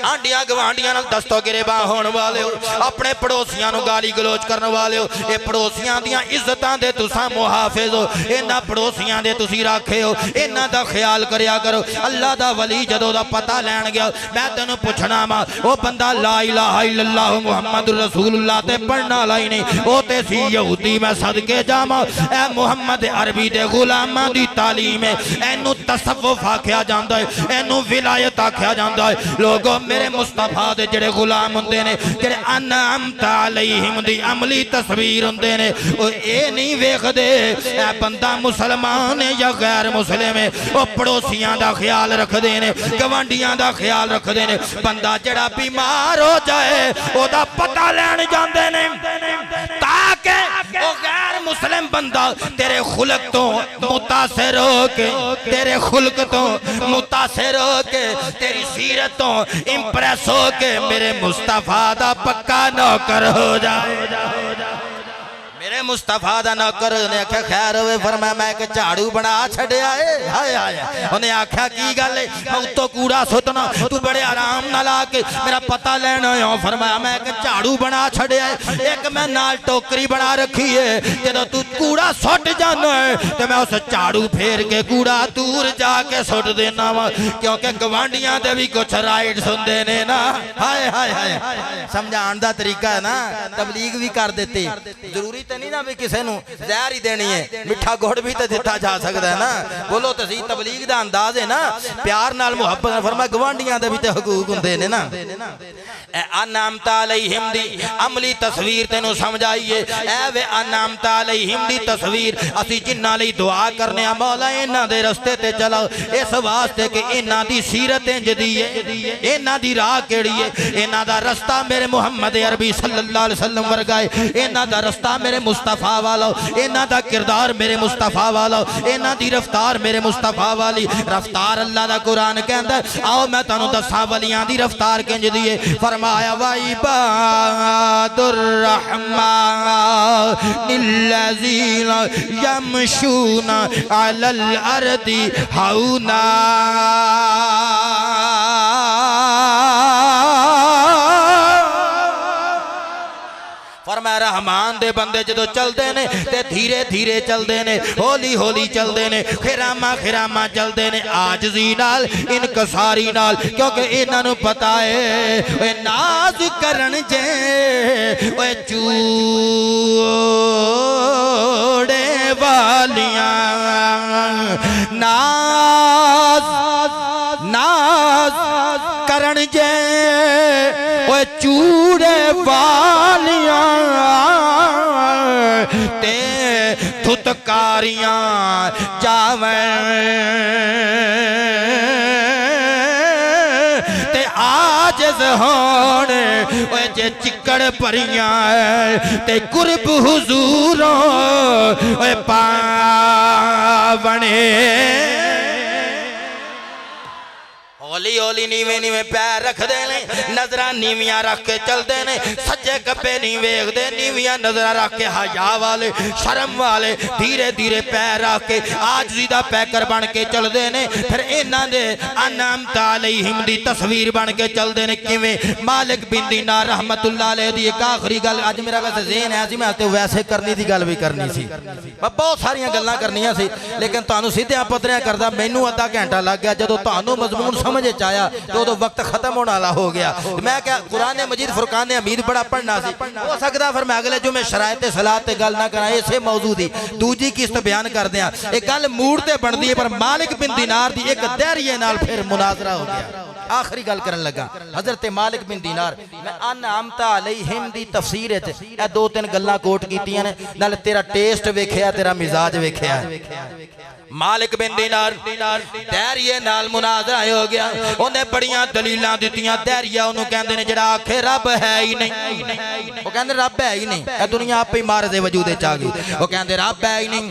आंडियां गवांडियां नाल दस्तो गिरेबान होण वाले हो अपने पड़ोसियां नूं गाली गलोच करन वाले हो ये पड़ोसियां दियां इज्जतां दे तुसां मुहाफिज हो इन्हां पड़ोसियां दे तुसीं राखे हो इन्हां दा ख्याल करया करो अल्लाह दा वली जदों दा पता लैण गया मैं तैनूं पुछना वा ओ बंदा ला इलाहा इल्लल्लाह मुहम्मदुर रसूलुल्लाह ते पढ़न वाला ही नहीं ओ ते सी यहूदी मैं सदके जावां ए मुहम्मद अरबी दे गुलामां दी एनू तसव्वुफ आख्या जांदा है एनू विलायत आख्या जांदा है लोगों मेरे मुस्तफा दे जेड़े गुलाम हुंदे ने जेड़े अनअमता अलैहिम दी अमली तस्वीर हुंदे ने ओ ए नहीं वेखदे ए बंदा मुसलमान है या गैर मुस्लिम है ओ पड़ोसियां दा ख्याल रखदे ने गवांडियां दा ख्याल रखदे ने बंदा जेड़ा बीमार हो जाए ओदा पता लैण जांदे ने ताकि ओ गैर मुस्लिम बंदा तेरे खुलक तो मुतासिर हो के तेरे खुल्क तो मुतासिर हो के तेरी सीरत तो इंप्रेस हो के मेरे मुस्तफा दा पक्का नौकर हो जाए मेरे मुस्तफा दा नौकर ने आख्या खैर होवे फरमाया मैं एक झाड़ू बना छड़िया है हाय हाय उन्हें आख्या की गल है मैं उत्तों कूड़ा सुटना तू बड़े आराम नाल आके मेरा पता लेन आया फरमाया मैं एक झाड़ू बना छड़िया है एक मैं नाल टोकरी बना रखी है जदों तू कूड़ा सुट जाना है तो मैं उस झाड़ू फेर के कूड़ा दूर जाके सुट देना वा क्योंकि गवांडियां दे भी कुछ राइट्स हुंदे ने ना हाय हाय हाय समझाण दा तरीका है ना तबलीग भी कर देते जरूरी नहीं ना भी किसी नूं जहर ही देनी है मिठा गुड़ भी तो दिता जा सकता है ना बोलो तो सही तबलीग दा अंदाज है ना प्यार नाल मुहब्बत फरमा गवांडियां दे भी ते हुकूक हुंदे ने ना ए अनअमता अलैहिम दी अमली तस्वीर तेनू समझ आईए ए वे अनअमता अलैहिम दी तस्वीर असी जिन्हां लई दुआ करने आ मौला इन्हां दे रस्ते ते चलो इस वास्ते कि इन्हां दी सीरत इंज दी है इन्हां दी राह केड़ी है इन्हां दा रस्ता मेरे मुहम्मद अरबी सल्लल्लाहु अलैहि वसल्लम वर्गा है इन्हां दा रस्ता मेरे मुस्तफा वाला इन्हां दा किरदार मेरे मुस्तफा वाला इन्हां दी रफ्तार मेरे मुस्तफा वाली रफ्तार अल्लाह दा कुरान कहंदा आओ मैं तुहानू दसां वलियां दी रफ्तार किंज दी है फरमाया वा इबादुर रहमानिल्लज़ीना यमशूना अलल अर्दी हौना फरमाया रहमान दे बंदे जदों चलते ने ते धीरे धीरे चलते ने होली होली चलते ने खिरामा खिरामा चलते ने आजजी नाल इनकसारी नाल क्योंकि इन्हां नूं पता है ओए नाज करन जे ओए चूड़े वालियां नाज नाज करन जे ओए चूड़े वालियां ते थुतकारियां जावन ते आजिज़ होण ओए जे चिक्कड़ परियां ते कुर्ब हुजूरों ओए पावने हौली हौली नीवे नीवे पैर रखते हैं नजर नीवियां रख के चलते हैं सज्जे कब्बे नहीं वेखदे, नीवियां नजर रख के हया वाले शर्म वाले धीरे धीरे पैर रख के आजजी दा पैकर बन के चलते ने। फिर इन्हां दे अनामत अलैहिम दी तस्वीर बन के चलते ने। किवें मालिक बिन दीनार रहमतुल्लाह अलैह दी एक आखिरी गल अज मेरा वैसे ज़हन है सी, मैं तो वैसे करनी दी गल भी करनी सी, मैं बहुत सारियां गल्लां करनियां सी, लेकिन तुहानूं सीधियां पतरियां करदा मैनूं अद्धा घंटा लग गया। जदों तुहानूं मजमून समझ च आया तो उदों वक्त खत्म होने वाला हो गया। मैं क्या कुरान मजीद फुरकान हमीद बड़ा पढ़ना सी, हो सकदा फिर मैं अगले जुमे शरायत सलात ते गल ना करा, इसे मौजू दी दूजी किस्त बयान कर दियां। एक गल मूड ते बनदी है, पर मालिक बिन दीनार दी एक धैर्य नाल फिर मुनाजरा हो गया। आखिरी गल करन लगा हजरत मालिक बिन दीनार, मैं अनअमत अलैहिम दी तफसीर च ए दो तीन गल्लां कोट कीतियां ने, नाल तेरा टेस्ट वेखिया, तेरा मिजाज वेखिया। मालिक बिन दीनार धैर्य नाल मुनाजरा हो गया। उन्हें बड़ियां दलीलां दित्तियां। धैर्य उन्होंने कहंदे ने जिहड़ा आखे रब है ही नहीं, वो कहंदे रब है ही नहीं, ए दुनिया आपे ही मार दे वजूद च आ गई। वो कहंदे रब है ही नहीं।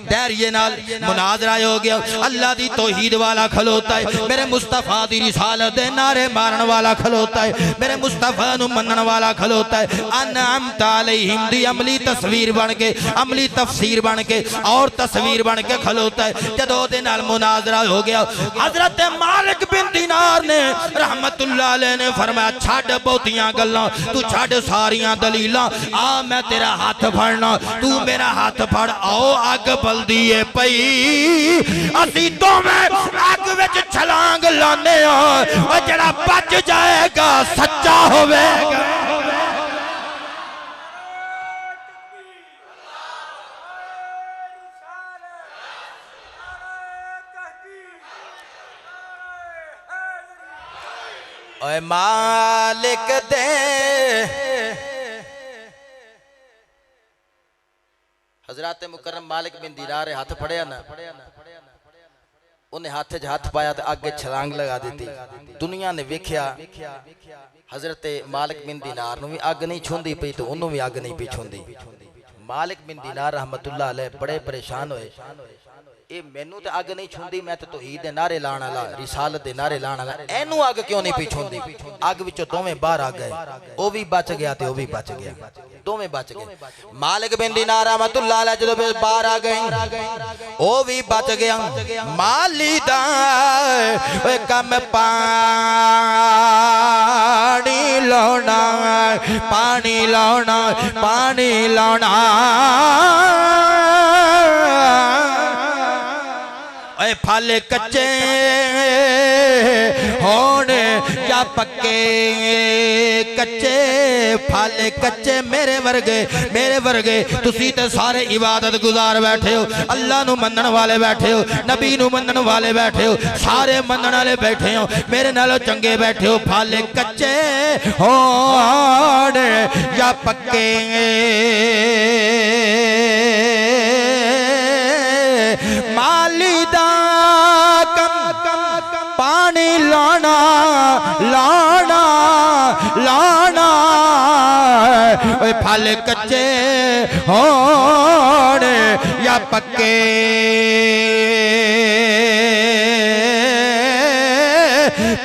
धैर्य नाल मुनाजरा हो गया। अल्लाह दी तौहीद वाला खलोता है, मेरे मुस्तफा दी रिसालत दे नारे मारन वाला खलोता है, मेरे मुस्तफा नु मनन वाला खलोता है। अनअमत अलैहिम दी अमली तस्वीर बन के, अमली तफसीर बन के और तस्वीर बन के खलोता है। जदों दे नाल मुनाजरा हो गया, हजरत मालिक बिन दीनार ने रहमतुल्लाह अलैह ने फरमाया छड़ बहुतियां गल्लां, तू छड़ सारियां दलीलां, आ मैं तेरा हाथ फड़ना, तू मेरा हाथ फड़, आओ अग बलदी है पई, असी दोवें अग विच छलांग लाने आ, और जेड़ा बच जाएगा सच्चा होवेगा। ओए मालिक दे हजरत मुकर्रम मालिक बिन दीनार हाथ फड़िया ना, उन्हें हाथ च हाथ पाया तो आगे छलांग लगा दी। दुनिया ने वेख्या हजरत मालिक बिन दीनार नूं भी अग नहीं छूंदी पई तो उन्होंने भी अग नहीं पई छूंदी। मालिक बिन दीनार रहमतुल्लाह अलैह बड़े परेशान होए, ये मैनू तो अग नहीं छूंदी, मैं तो तौहीद दे नारे लाण वाला, रिसालत दे नारे लाण वाला, एनू अग क्यों नहीं पई छूंदी? अग विचों दोवें बाहर आ गए, वो भी बच गया ते वो भी बच गया, दोवें बच गए। मालिक बिन दीनार रहमतुल्लाह अलैह जदों बाहर आ गए, वो भी बच गया। माली दा ओए कम पानी लाउणा, पानी लाउणा, पानी लाउणा, फल कच्चे होने या पक्के, कच्चे फल कच्चे मेरे वर्गे तुसी ते सारे इबादत गुजार बैठे हो, अल्लाह नू मनन वाले बैठे हो, नबी नू मनन वाले बैठे हो, सारे मनन वाले बैठे हो, मेरे नालों चंगे बैठे हो। फल कच्चे होने या पक्के माली दा पानी लाना लाना लाना, फल कच्चे होने या पक्के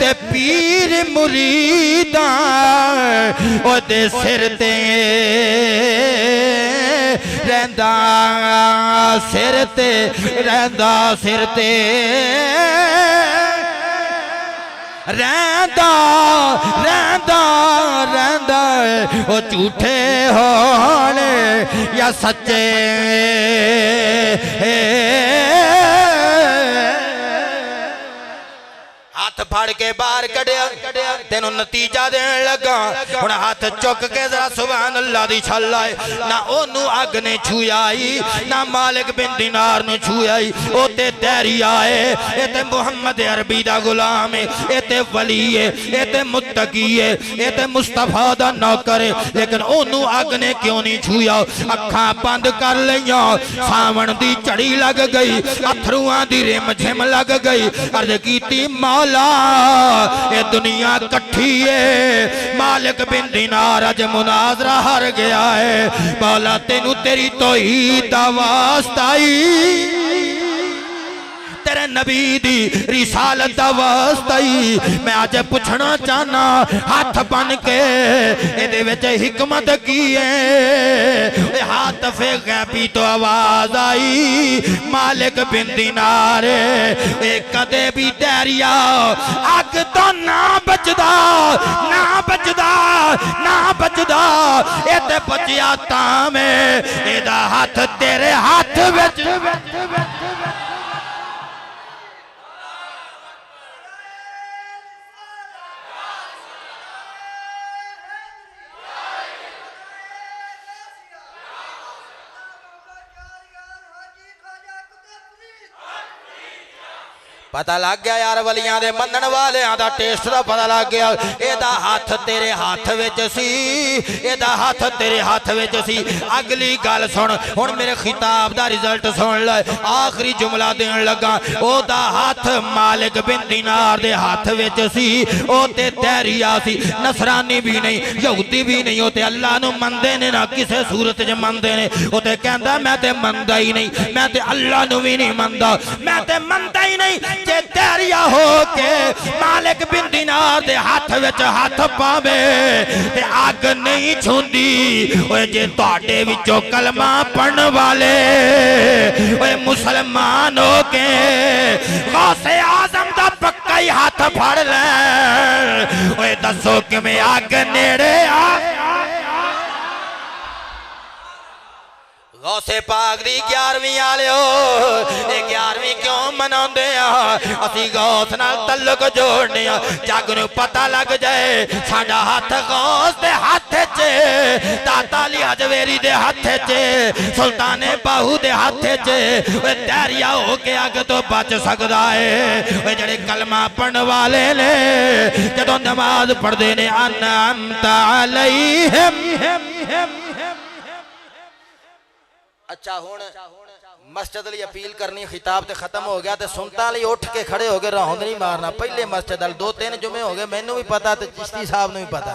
ते पीर मुरीदा ओदे सिर ते रहंदा, सिर ते रहंदा, सिर ते रहंदा रहंदा रहंदा, ओ झूठे होने या सच्चे हाथ फड़ के बाहर कढ़िया, तेनू नतीजा देने लगा। हुण हाथ चुक के जरा सुभान अल्लाह दी छल आए, ना ओनू अग ने छुआई ना मालिक बिन दीनार नू छुआई। ओ ते तैरी आए, ए ते मुहम्मद अरबी दा गुलाम है, ए ते वली है, ए ते मुत्तकी है, ए ते मुस्तफा दा नौकर है, लेकिन ओनू अग ने क्यों नहीं छुआ? अखां बंद कर लईयां, सावन दी झड़ी लग गई, अथरूआं दी रिम झिम लग गई। अर्ज कीती मौला ये दुनिया कट्ठी है, मालिक बिन दीनार अज मुनाजरा हार गया है। मौला तेनू तेरी तौहीद दा वास्ता ही तेरे नबी दी रिसालत दा वास्ता ही मैं अज पुछना चाहना हाथ बन के इहदे विच हिकमत की है। हाथ फे गैबी तो आवाज आई मालिक बिन दिनार कदे भी डरिया अग तो ना बचदा ना बचदा ना बचदा ए ते बचिया तां में एदा हाथ तेरे हाथ विच पता लग गया यार वलियां दे मनन वालियां दा टेस्ट दा पता लग गया। एदा हाथ तेरे हाथ विच सी एदा हाथ तेरे हाथ विच सी। अगली गल सुन हुण मेरे खिताब दा रिजल्ट सुन ले। आखिरी जुमला देन लगा ओदा हाथ मालिक बिन दिनार दे हाथ विच सी। ओ ते तैरिया सी नसरानी भी नहीं यहूदी भी नहीं। ओ ते अल्लाह नु मनदे ने ना किसे सूरत च मनदे ने। ओ ते कहंदा मैं ते मनदा ही नहीं मैं ते अल्लाह नु भी नहीं मनदा मैं ते मनदा ही नहीं। जे तैरिया हो के मालिक बिन दिनार दे हाथ विच हाथ पावे ते अग नहीं छूंदी। ओए जे तुहाडे विचों कलमा पढ़न वाले ओए मुसलमान हो के गौसे आजम दा पक्का ही हाथ फड़ ले ओए दसो किवें अग नेड़े आ। गौसे पाक दी 11वीं आलियो 11वीं क्यों मनाउंदे आ असी गौस नाल तल्लुक जोड़ने आ। जग नूं पता लग जाए साडा हाथ गौस दे हाथ च दाता अली हजवेरी दे हाथ च सुल्ताने बाहू दे हाथ च। ओए तैरिया हो के अग तो बच सकदा है। ओए जेड़े कलमा पढ़न वाले ने जदों नमाज पढ़दे ने अनअमत अलैहिम। अच्छा हुण मस्जिद ਲਈ अपील करनी खिताब ते खत्म हो गया ते सुनता ਲਈ उठ के खड़े हो गए रौंद नहीं मारना। पहले मस्जिद 2-3 जुमे हो गए मैनू भी पता ते चिश्ती साहब नूं भी पता।